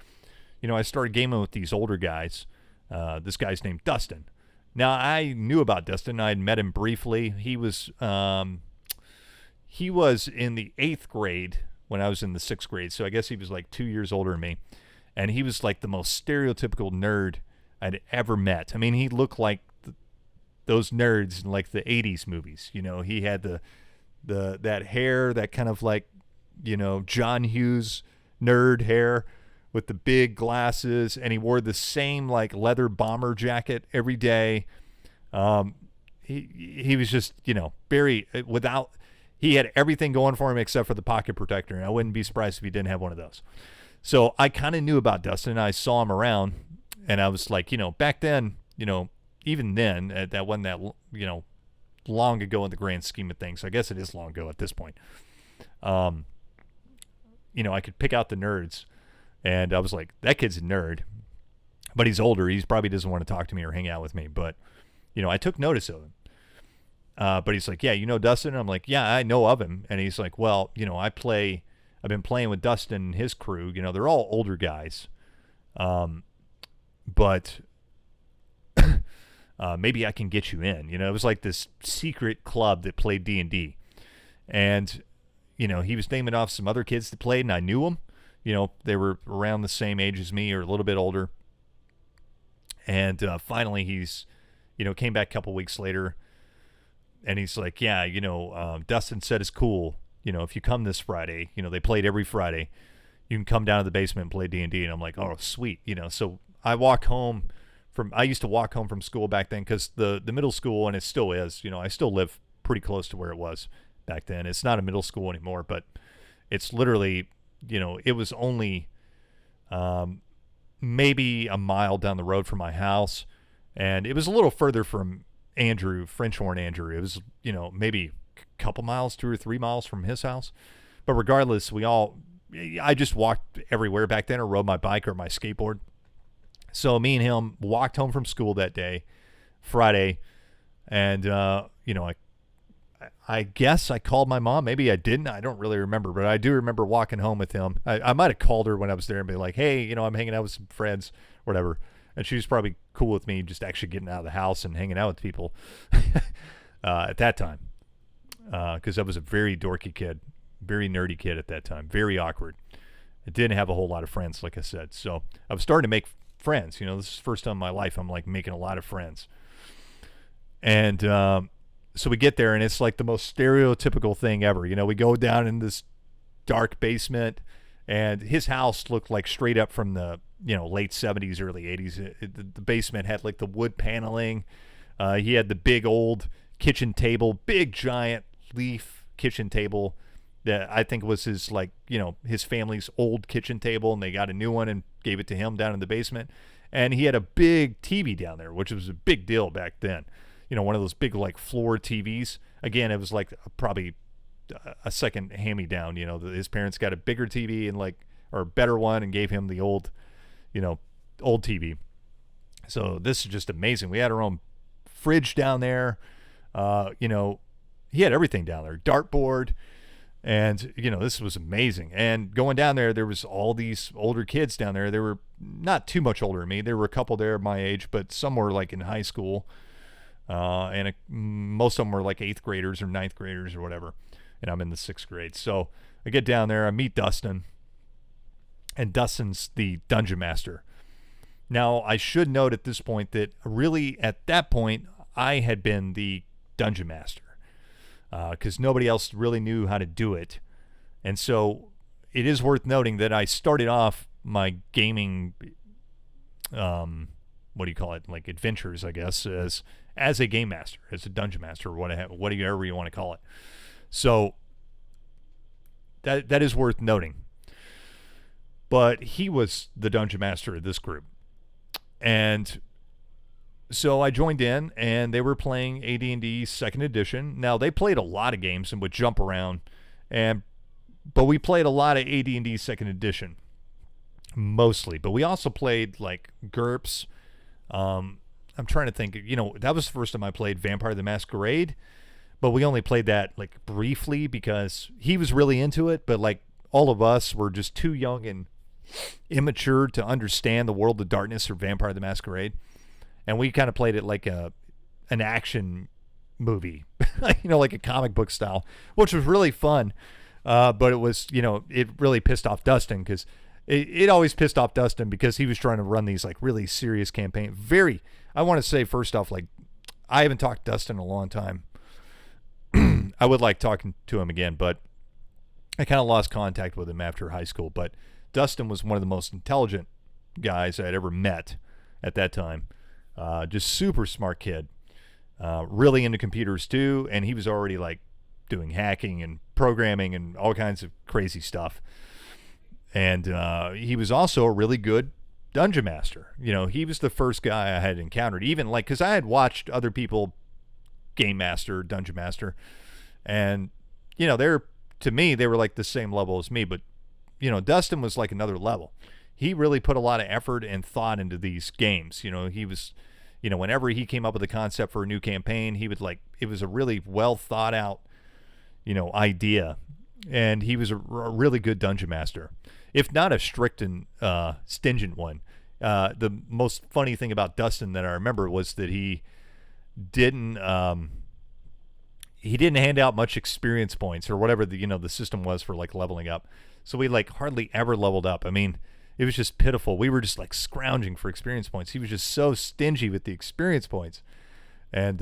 I started gaming with these older guys. This guy's named Dustin. Now, I knew about Dustin. I had met him briefly. He was in the 8th grade when I was in the 6th grade, so I guess he was like 2 years older than me. And he was like the most stereotypical nerd I'd ever met. I mean, he looked like those nerds in like the 80s movies. He had that hair, that kind of like, John Hughes nerd hair with the big glasses, and he wore the same like leather bomber jacket every day. He was just, very he had everything going for him except for the pocket protector, and I wouldn't be surprised if he didn't have one of those. So I kind of knew about Dustin. I saw him around, and I was like, back then, even then, that wasn't that, long ago in the grand scheme of things. I guess it is long ago at this point. I could pick out the nerds, and I was like, that kid's a nerd, but he's older. He probably doesn't want to talk to me or hang out with me. But, I took notice of him. But he's like, yeah, you know Dustin? And I'm like, yeah, I know of him. And he's like, well, I've been playing with Dustin and his crew. They're all older guys. But maybe I can get you in. It was like this secret club that played D&D. And, he was naming off some other kids that played, and I knew them. They were around the same age as me or a little bit older. And finally he's, came back a couple weeks later, and he's like, yeah, Dustin said it's cool. If you come this Friday, they played every Friday. You can come down to the basement and play D&D. And I'm like, oh, sweet. So I used to walk home from school back then, because the middle school, and it still is, I still live pretty close to where it was back then. It's not a middle school anymore, but it's literally, it was only maybe a mile down the road from my house. And it was a little further from Frenchhorn Andrew. It was, maybe a couple miles, 2 or 3 miles from his house. But regardless, I just walked everywhere back then, or rode my bike or my skateboard. So me and him walked home from school that day, Friday, and, I guess I called my mom. Maybe I didn't. I don't really remember, but I do remember walking home with him. I might have called her when I was there and be like, hey, I'm hanging out with some friends, whatever. And she was probably cool with me just actually getting out of the house and hanging out with people at that time, because I was a very dorky kid, very nerdy kid at that time, very awkward. I didn't have a whole lot of friends, like I said. So I was starting to make friends. This is the first time in my life I'm like making a lot of friends. And so we get there, and it's like the most stereotypical thing ever. We go down in this dark basement, and his house looked like straight up from the late 70s, early 80s. The basement had like the wood paneling. He had the big old kitchen table, big giant leaf kitchen table that I think was his his family's old kitchen table, and they got a new one and gave it to him down in the basement. And he had a big TV down there, which was a big deal back then. One of those big like floor TVs. Again, it was like probably a second hand-me-down. His parents got a bigger TV or a better one, and gave him the old TV. So this is just amazing. We had our own fridge down there. He had everything down there, dartboard, and this was amazing. And going down there was all these older kids down there. They were not too much older than me. There were a couple there my age, but some were like in high school, and most of them were like 8th graders or 9th graders or whatever. And I'm in the 6th grade. So I get down there, I meet Dustin, and Dustin's the dungeon master. Now, I should note at this point that really at that point, I had been the dungeon master, because nobody else really knew how to do it. And so it is worth noting that I started off my gaming, like adventures, I guess, as a game master, as a dungeon master, or whatever you want to call it. So that is worth noting. But he was the dungeon master of this group. And so I joined in, and they were playing AD&D 2nd edition. Now, they played a lot of games and would jump around, but we played a lot of AD&D 2nd edition, mostly. But we also played, like, GURPS. I'm trying to think, that was the first time I played Vampire the Masquerade, but we only played that, like, briefly because he was really into it, but, like, all of us were just too young and immature to understand the world of darkness or Vampire the Masquerade. And we kind of played it like an action movie, like a comic book style, which was really fun. But it was, it really pissed off Dustin, because it always pissed off Dustin because he was trying to run these like really serious campaigns. I want to say first off, like, I haven't talked to Dustin in a long time. I would like talking to him again, but I kind of lost contact with him after high school. But Dustin was one of the most intelligent guys I'd ever met at that time. Just super smart kid, really into computers too. And he was already like doing hacking and programming and all kinds of crazy stuff. And he was also a really good dungeon master. He was the first guy I had encountered, even like, because I had watched other people game master, dungeon master, and to me they were like the same level as me, but Dustin was like another level. He really put a lot of effort and thought into these games. He was whenever he came up with a concept for a new campaign, he would it was a really well thought out, idea. And he was a really good dungeon master, if not a strict and stringent one. The most funny thing about Dustin that I remember was that didn't he didn't hand out much experience points or whatever the system was for leveling up. So we hardly ever leveled up. I mean, it was just pitiful. We were just scrounging for experience points. He was just so stingy with the experience points. And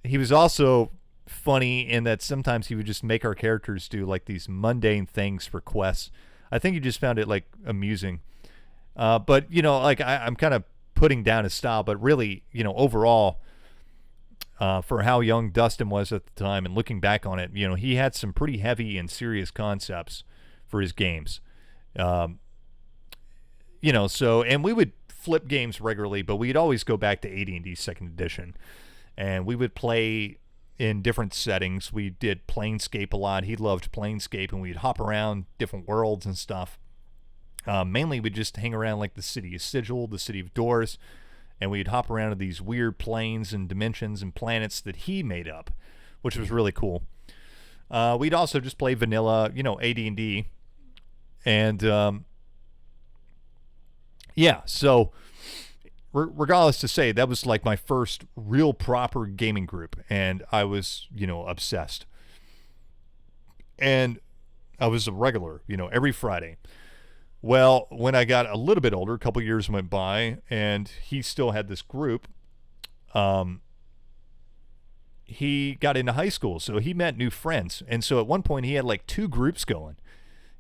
he was also funny in that sometimes he would just make our characters do these mundane things for quests. I think he just found it amusing. But I'm kind of putting down his style, but really, overall, for how young Dustin was at the time and looking back on it, he had some pretty heavy and serious concepts for his games. And we would flip games regularly, but we'd always go back to AD&D 2nd edition, and we would play in different settings. We did Planescape a lot. He loved Planescape, and we'd hop around different worlds and stuff. Mainly we'd just hang around the city of Sigil, the city of Doors, and we'd hop around to these weird planes and dimensions and planets that he made up, which was really cool. We'd also just play vanilla, AD&D. And yeah, so regardless to say, that was my first real proper gaming group, and I was, obsessed. And I was a regular, every Friday. Well, when I got a little bit older, a couple years went by, and he still had this group. He got into high school, so he met new friends. And so at one point, he had 2 groups going.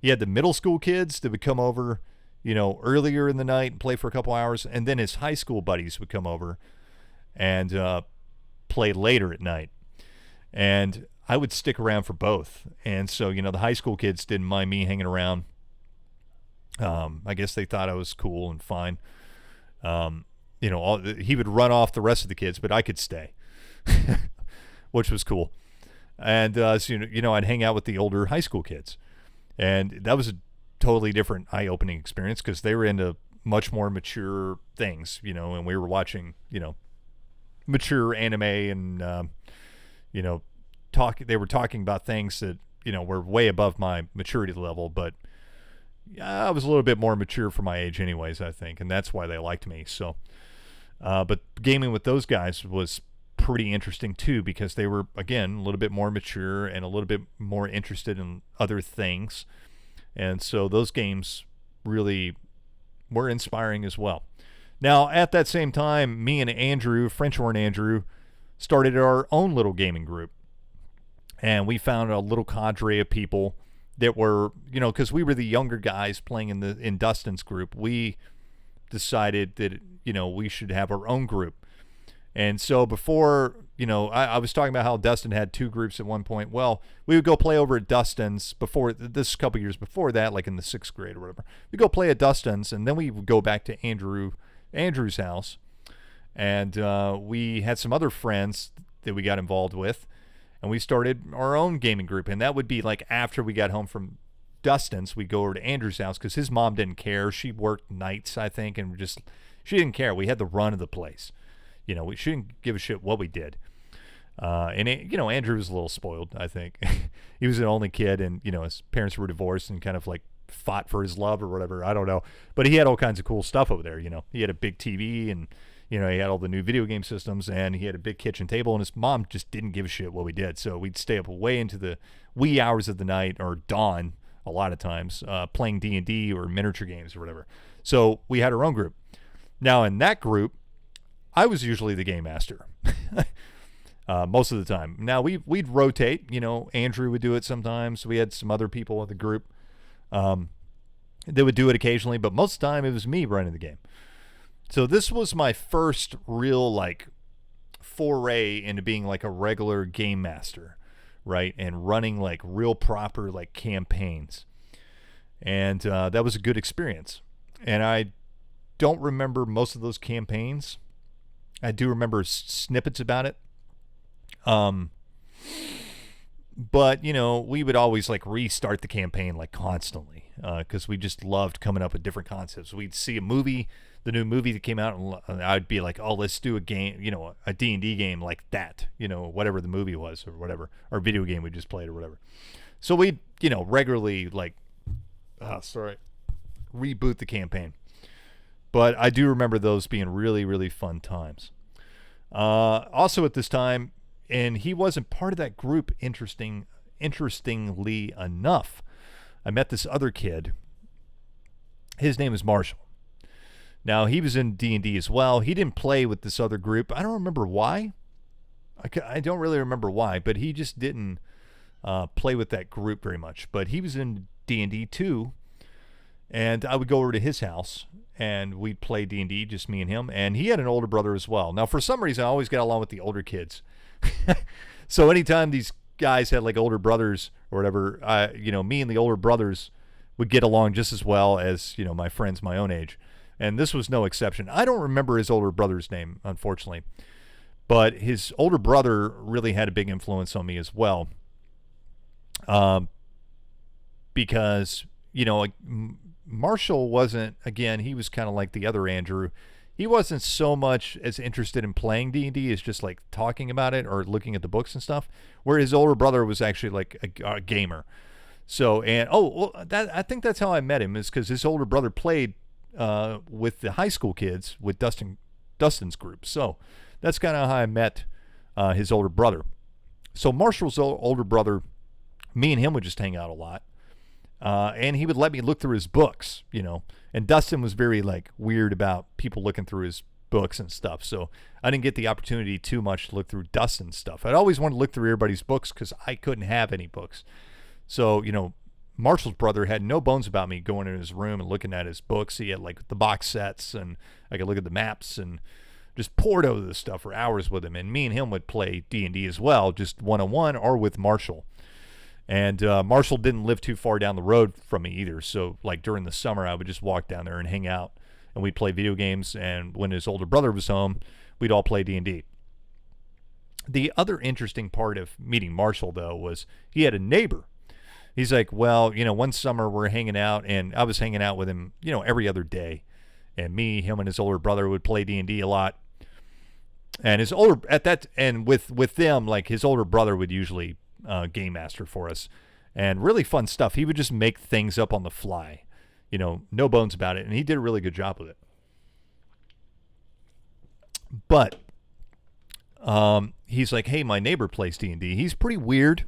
He had the middle school kids that would come over, earlier in the night and play for a couple hours, and then his high school buddies would come over and play later at night. And I would stick around for both. And so, the high school kids didn't mind me hanging around. I guess they thought I was cool and fine. He would run off the rest of the kids, but I could stay, which was cool. And so, I'd hang out with the older high school kids, and that was a totally different eye-opening experience because they were into much more mature things, and we were watching, mature anime, and they were talking about things that were way above my maturity level, but I was a little bit more mature for my age anyways, I think, and that's why they liked me. So, but gaming with those guys was pretty interesting too, because they were, again, a little bit more mature and a little bit more interested in other things. And so those games really were inspiring as well. Now, at that same time, me and Andrew, Frenchhorn Andrew, started our own little gaming group. And we found a little cadre of people that were, because we were the younger guys playing in Dustin's group, we decided that, we should have our own group. And so before, I was talking about how Dustin had 2 groups at one point. Well, we would go play over at Dustin's before, this a couple years before that, in the 6th grade or whatever. We'd go play at Dustin's, and then we would go back to Andrew's house. And we had some other friends that we got involved with, and we started our own gaming group. And that would be after we got home from Dustin's, we'd go over to Andrew's house because his mom didn't care. She worked nights, I think, and she didn't care. We had the run of the place. She didn't give a shit what we did. And Andrew was a little spoiled, I think. He was an only kid, and, his parents were divorced and kind of fought for his love or whatever. I don't know. But he had all kinds of cool stuff over there, He had a big TV, and, he had all the new video game systems, and he had a big kitchen table, and his mom just didn't give a shit what we did. So we'd stay up way into the wee hours of the night or dawn a lot of times, playing D&D or miniature games or whatever. So we had our own group. Now, in that group, I was usually the game master most of the time. Now, we'd rotate. Andrew would do it sometimes. We had some other people in the group that would do it occasionally, but most of the time it was me running the game. So this was my first real, foray into being, a regular game master, right? And running, real proper, campaigns. And that was a good experience. And I don't remember most of those campaigns. I do remember snippets about it. But, we would always like restart the campaign like constantly because we just loved coming up with different concepts. We'd see a movie, the new movie that came out, and I'd be like, oh, let's do a game, a D&D game like that, whatever the movie was or whatever, or video game we just played or whatever. So we'd, regularly like, reboot the campaign. But I do remember those being really, really fun times. Also at this time, and he wasn't part of that group, interestingly enough, I met this other kid. His name is Marshall. Now, he was in D&D as well. He didn't play with this other group. I don't remember why. I don't really remember why, but he just didn't play with that group very much. But he was in D&D too, and I would go over to his house, and we'd play D&D, just me and him. And he had an older brother as well. Now, for some reason, I always got along with the older kids. So anytime these guys had like older brothers or whatever, me and the older brothers would get along just as well as, my friends my own age. And this was no exception. I don't remember his older brother's name, unfortunately. But his older brother really had a big influence on me as well. Because, Marshall wasn't, again, he was kind of like the other Andrew. He wasn't so much as interested in playing D&D as just like talking about it or looking at the books and stuff, where his older brother was actually like a gamer. So, and I think that's how I met him, is because his older brother played with the high school kids with Dustin's group. So that's kind of how I met his older brother. So Marshall's older brother, me and him would just hang out a lot. And he would let me look through his books, and Dustin was very like weird about people looking through his books and stuff. So I didn't get the opportunity too much to look through Dustin's stuff. I'd always wanted to look through everybody's books because I couldn't have any books. So, Marshall's brother had no bones about me going in his room and looking at his books. He had like the box sets, and I could look at the maps and just poured over this stuff for hours with him. And me and him would play D&D as well, just one-on-one or with Marshall. And Marshall didn't live too far down the road from me either. So like during the summer, I would just walk down there and hang out, and we'd play video games. And when his older brother was home, we'd all play D&D. The other interesting part of meeting Marshall, though, was he had a neighbor. He's like, well, one summer we're hanging out, and I was hanging out with him, every other day. And him and his older brother would play D&D a lot. And with them, like his older brother would usually game master for us, and really fun stuff. He would just make things up on the fly, no bones about it, and he did a really good job with it. But he's like, hey, my neighbor plays D&D. He's pretty weird,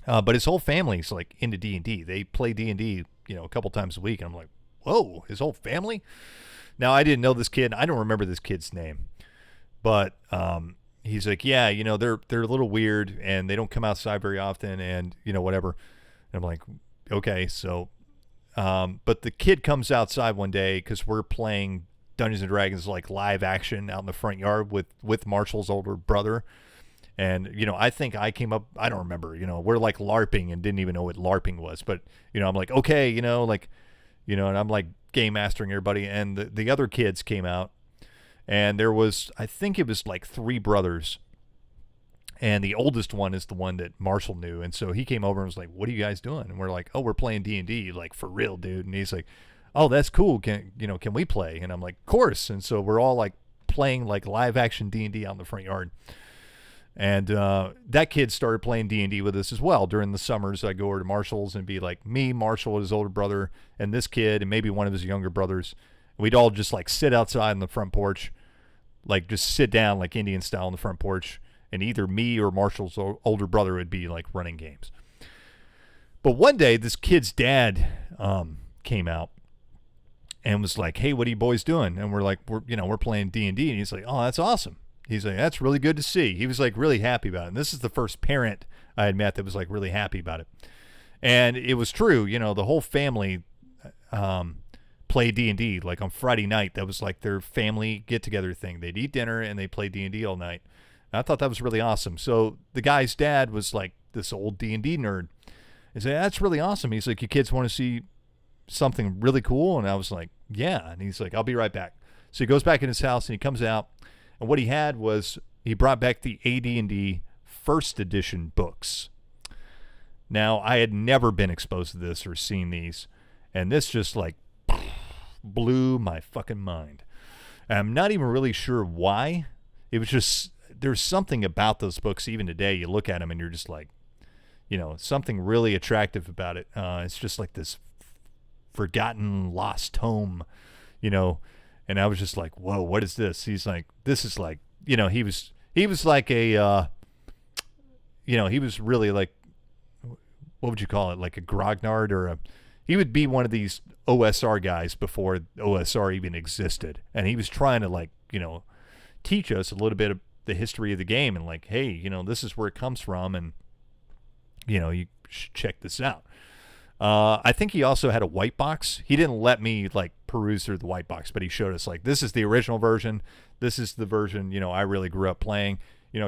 but his whole family's like into D&D. They play D&D, a couple times a week, and I'm like, whoa, his whole family? Now, I didn't know this kid. I don't remember this kid's name, but he's like, yeah, they're a little weird, and they don't come outside very often, and whatever. And I'm like, okay, so, but the kid comes outside one day because we're playing Dungeons and Dragons like live action out in the front yard with Marshall's older brother. And, I think I came up, I don't remember, we're like LARPing and didn't even know what LARPing was. But, I'm like, okay, and I'm like game mastering everybody. And the other kids came out, and there was, I think it was like 3 brothers. And the oldest one is the one that Marshall knew. And so he came over and was like, what are you guys doing? And we're like, oh, we're playing D&D, like for real, dude. And he's like, oh, that's cool. Can we play? And I'm like, of course. And so we're all like playing like live action D&D out in the front yard. And that kid started playing D&D with us as well. During the summers, I'd go over to Marshall's and be like me, Marshall, his older brother, and this kid, and maybe one of his younger brothers. We'd all just like sit outside on the front porch, like just sit down like Indian style on the front porch. And either me or Marshall's older brother would be like running games. But one day, this kid's dad came out and was like, hey, what are you boys doing? And we're like, we're playing D&D. And he's like, oh, that's awesome. He's like, that's really good to see. He was like really happy about it. And this is the first parent I had met that was like really happy about it. And it was true. The whole family played D&D. Like on Friday night, that was like their family get-together thing. They'd eat dinner and they played D&D all night. And I thought that was really awesome. So the guy's dad was like this old D&D nerd. He said, that's really awesome. He's like, you kids want to see something really cool? And I was like, yeah. And he's like, I'll be right back. So he goes back in his house and he comes out. And what he had was he brought back the AD&D first edition books. Now, I had never been exposed to this or seen these, and this just like blew my fucking mind. And I'm not even really sure why. It was just, there's something about those books, even today, you look at them and you're just like, something really attractive about it. It's just like this forgotten, lost tome, and I was just like, whoa, what is this? He's like, this is like, he was like a, he was really like, what would you call it? Like a grognard he would be one of these OSR guys before OSR even existed. And he was trying to like, teach us a little bit of the history of the game and like, hey, this is where it comes from. And, you should check this out. I think he also had a white box. He didn't let me like peruse through the white box, but he showed us like, this is the original version. This is the version, I really grew up playing,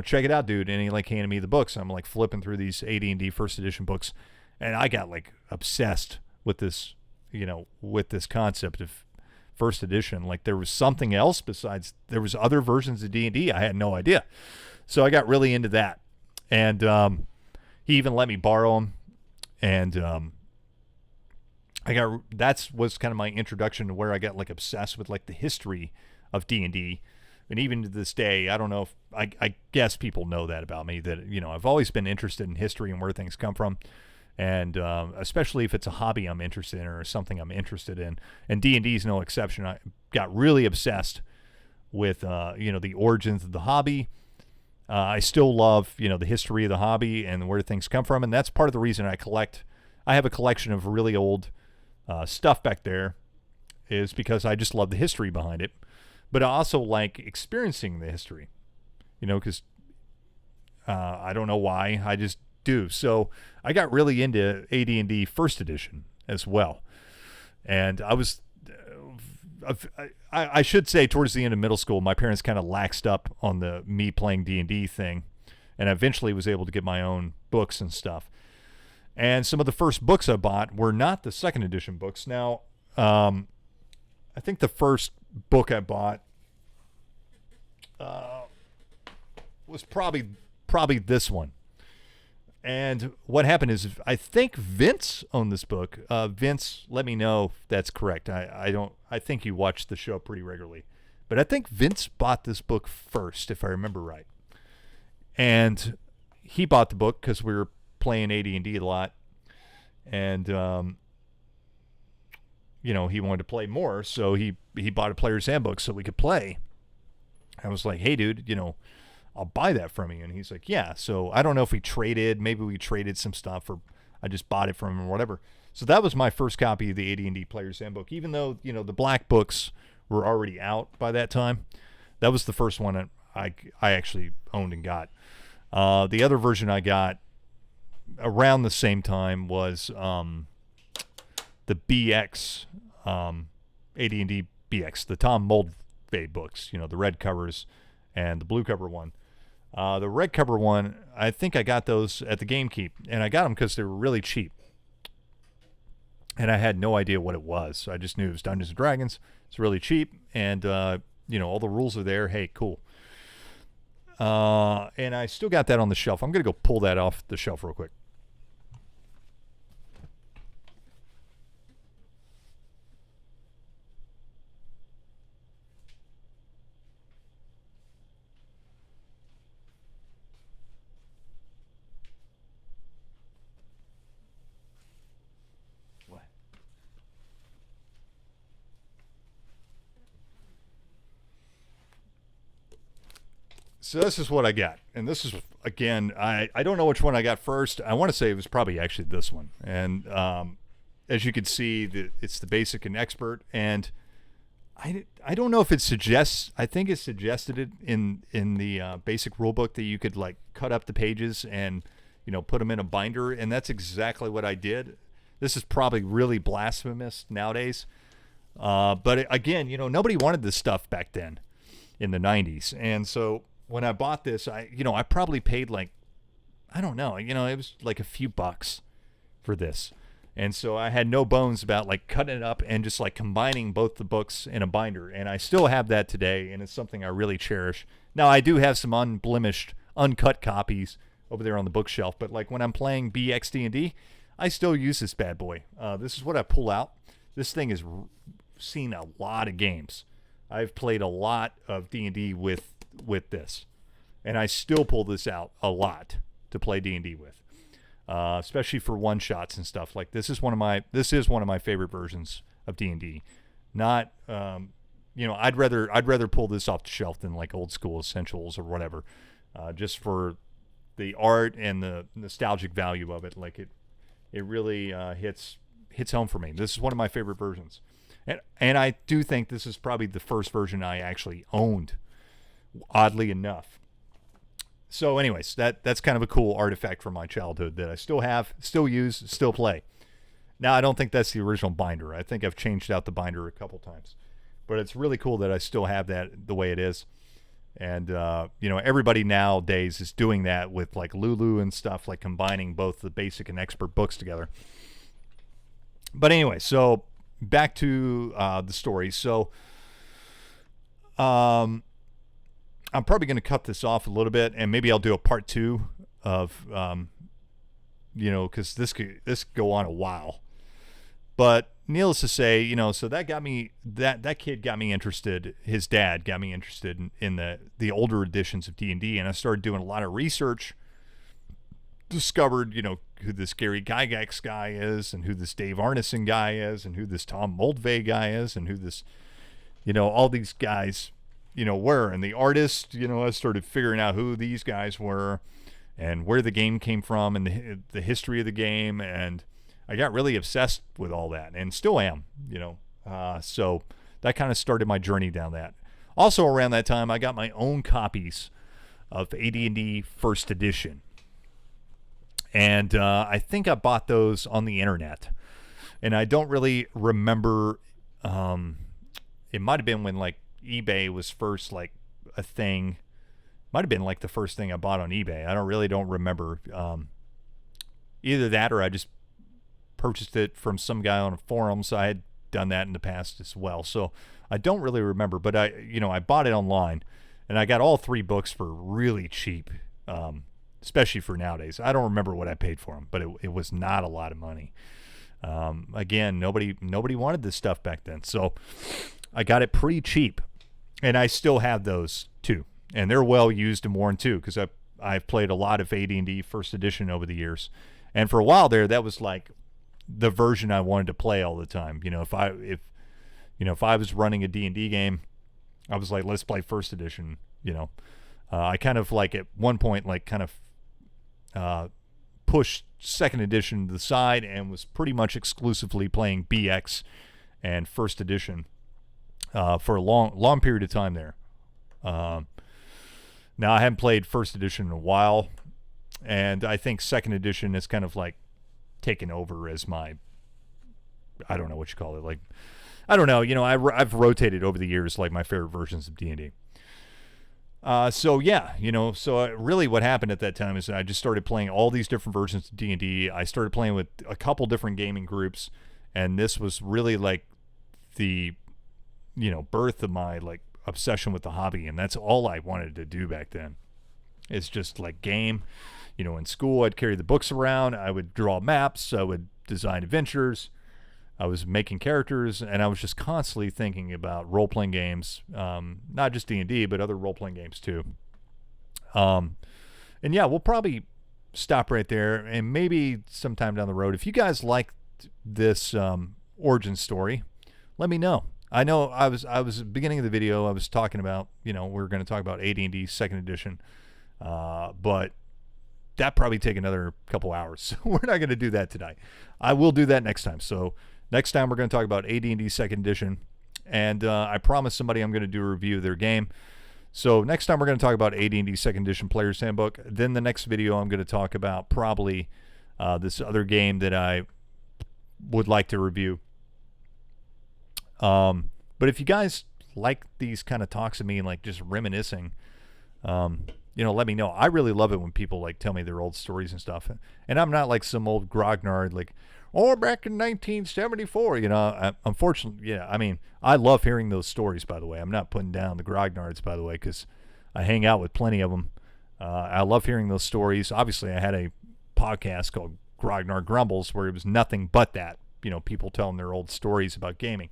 check it out, dude. And he like handed me the books. I'm like flipping through these AD&D first edition books. And I got like obsessed with this, with this concept of first edition. Like there was something else besides, there was other versions of D&D. I had no idea. So I got really into that. And he even let me borrow them. And that was kind of my introduction to where I got like obsessed with like the history of D&D. And even to this day, I don't know if, I guess people know that about me, that, I've always been interested in history and where things come from. And especially if it's a hobby I'm interested in or something I'm interested in. And D&D is no exception. I got really obsessed with, the origins of the hobby. I still love, the history of the hobby and where things come from. And that's part of the reason I have a collection of really old stuff back there, is because I just love the history behind it. But I also like experiencing the history, because I don't know why, I just do. So I got really into AD&D first edition as well. And I was, I should say towards the end of middle school, my parents kind of laxed up on the me playing D&D thing. And I eventually was able to get my own books and stuff. And some of the first books I bought were not the second edition books. Now, I think the first book I bought was probably this one. And what happened is, I think Vince owned this book. Vince, let me know if that's correct. I think you watched the show pretty regularly. But I think Vince bought this book first, if I remember right. And he bought the book because we were playing AD&D a lot. And, he wanted to play more. So he bought a player's handbook so we could play. I was like, hey, dude, I'll buy that from you. And he's like, yeah. So I don't know if we traded. Maybe we traded some stuff, or I just bought it from him or whatever. So that was my first copy of the AD&D Player's Handbook. Even though, the black books were already out by that time, that was the first one I actually owned and got. The other version I got around the same time was the BX, AD&D BX, the Tom Moldvay books, the red covers and the blue cover one. The red cover one, I think I got those at the GameKeep, and I got them because they were really cheap. And I had no idea what it was. I just knew it was Dungeons & Dragons. It's really cheap, and, all the rules are there. Hey, cool. And I still got that on the shelf. I'm going to go pull that off the shelf real quick. So this is what I got. And this is, again, I don't know which one I got first. I want to say it was probably actually this one. And as you can see, it's the basic and expert. And I don't know if it suggests, I think it suggested it in the basic rule book that you could like cut up the pages and, put them in a binder. And that's exactly what I did. This is probably really blasphemous nowadays. But again, nobody wanted this stuff back then in the 90s. And so when I bought this, I probably paid like, I don't know, it was like a few bucks for this. And so I had no bones about like cutting it up and just like combining both the books in a binder. And I still have that today, and it's something I really cherish. Now, I do have some unblemished, uncut copies over there on the bookshelf. But like when I'm playing BXD&D, I still use this bad boy. This is what I pull out. This thing has seen a lot of games. I've played a lot of D&D with this, and I still pull this out a lot to play D&D with, especially for one shots and stuff. Like this is one of my favorite versions of D&D. Not I'd rather pull this off the shelf than like old school essentials or whatever, just for the art and the nostalgic value of it. Like it really hits home for me. This is one of my favorite versions. And I do think this is probably the first version I actually owned, oddly enough. So anyways, that's kind of a cool artifact from my childhood that I still have, still use, still play. Now, I don't think that's the original binder. I think I've changed out the binder a couple times. But it's really cool that I still have that the way it is. And, everybody nowadays is doing that with like Lulu and stuff, like combining both the basic and expert books together. But anyway, so back to the story. So I'm probably going to cut this off a little bit, and maybe I'll do a part 2 of, because this could go on a while. But needless to say, so that got me, that kid got me interested. His dad got me interested in the older editions of D&D, and I started doing a lot of research. Discovered, who this Gary Gygax guy is, and who this Dave Arneson guy is, and who this Tom Moldvay guy is, and who this, all these guys, were. And the artist, I started figuring out who these guys were and where the game came from and the history of the game. And I got really obsessed with all that, and still am, so that kind of started my journey down that. Also around that time, I got my own copies of AD&D First Edition. And I think I bought those on the internet. And I don't really remember. It might have been when like eBay was first like a thing. Might have been like the first thing I bought on eBay. I don't remember. Either that or I just purchased it from some guy on a forum. So I had done that in the past as well. So I don't really remember. But I bought it online, and I got all 3 books for really cheap. Especially for nowadays. I don't remember what I paid for them, but it was not a lot of money. Again, nobody wanted this stuff back then, so I got it pretty cheap, and I still have those too, and they're well used and worn too, because I've played a lot of AD&D First Edition over the years, and for a while there, that was like the version I wanted to play all the time. If I was running a D&D game, I was like, let's play First Edition. I kind of like at one point like kind of pushed Second Edition to the side and was pretty much exclusively playing BX and First Edition for a long period of time there. Now I haven't played First Edition in a while, and I think Second Edition is kind of like taken over as my, I don't know what you call it, like, I don't know, I've rotated over the years like my favorite versions of D&D. So really what happened at that time is I just started playing all these different versions of D&D. I started playing with a couple different gaming groups, and this was really like the, birth of my like obsession with the hobby. And that's all I wanted to do back then. It's just like game, in school, I'd carry the books around. I would draw maps. I would design adventures. I was making characters, and I was just constantly thinking about role-playing games, not just D&D, but other role-playing games too. And yeah, we'll probably stop right there, and maybe sometime down the road, if you guys liked this origin story, let me know. I know I was at the beginning of the video, I was talking about, we're going to talk about AD&D Second Edition, but that probably take another couple hours, so we're not going to do that tonight. I will do that next time. So next time we're going to talk about AD&D Second Edition, and I promised somebody I'm going to do a review of their game. So next time we're going to talk about AD&D Second Edition Player's Handbook. Then the next video I'm going to talk about probably this other game that I would like to review. But if you guys like these kind of talks of me and like just reminiscing, let me know. I really love it when people like tell me their old stories and stuff. And I'm not like some old grognard like, back in 1974, unfortunately, yeah, I mean, I love hearing those stories, by the way. I'm not putting down the grognards, by the way, because I hang out with plenty of them. I love hearing those stories. Obviously, I had a podcast called Grognar Grumbles where it was nothing but that, people telling their old stories about gaming.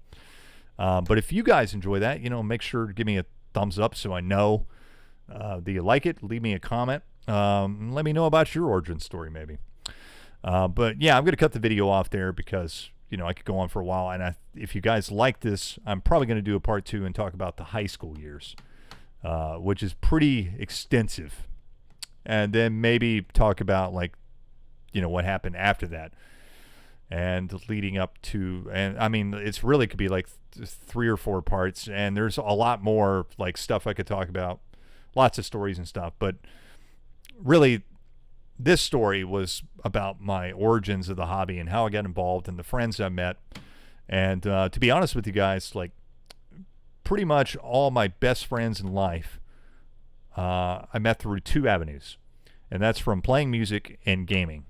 But if you guys enjoy that, make sure to give me a thumbs up so I know that you like it. Leave me a comment. Let me know about your origin story maybe. But yeah, I'm going to cut the video off there because, I could go on for a while. And if you guys like this, I'm probably going to do a part 2 and talk about the high school years, which is pretty extensive. And then maybe talk about what happened after that and leading up to, and I mean, it's really could be like 3 or 4 parts, and there's a lot more stuff I could talk about, lots of stories and stuff. But really, this story was about my origins of the hobby and how I got involved and the friends I met. And to be honest with you guys, pretty much all my best friends in life I met through 2 avenues, and that's from playing music and gaming.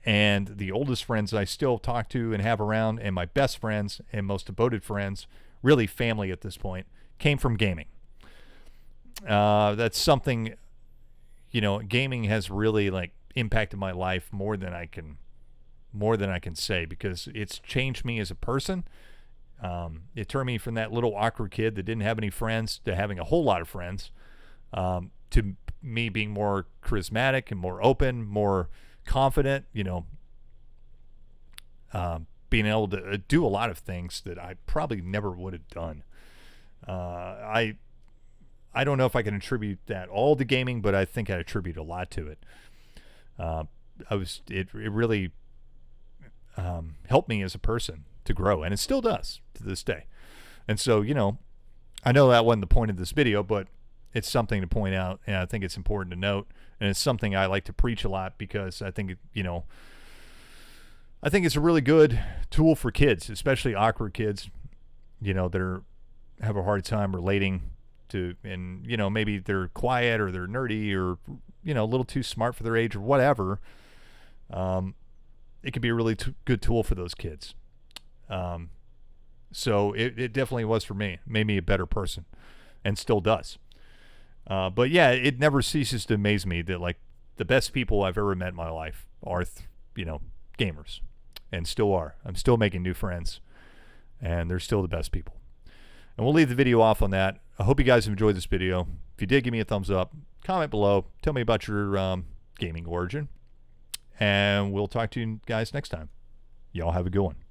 And the oldest friends I still talk to and have around, and my best friends and most devoted friends, really family at this point, came from gaming. That's something, gaming has really impacted my life more than I can say, because it's changed me as a person. It turned me from that little awkward kid that didn't have any friends to having a whole lot of friends, to me being more charismatic and more open, more confident, being able to do a lot of things that I probably never would have done. I don't know if I can attribute that all to gaming, but I think I attribute a lot to it. It really helped me as a person to grow, and it still does to this day. And so, I know that wasn't the point of this video, but it's something to point out, and I think it's important to note, and it's something I like to preach a lot because I think I think it's a really good tool for kids, especially awkward kids, that have a hard time relating to, and maybe they're quiet or they're nerdy or a little too smart for their age or whatever. It can be a really good tool for those kids. So it definitely was for me. It made me a better person, and still does. But yeah, it never ceases to amaze me that the best people I've ever met in my life are gamers, and still are. I'm still making new friends, and they're still the best people. And we'll leave the video off on that. I hope you guys have enjoyed this video. If you did, give me a thumbs up, comment below, tell me about your gaming origin, and we'll talk to you guys next time. Y'all have a good one.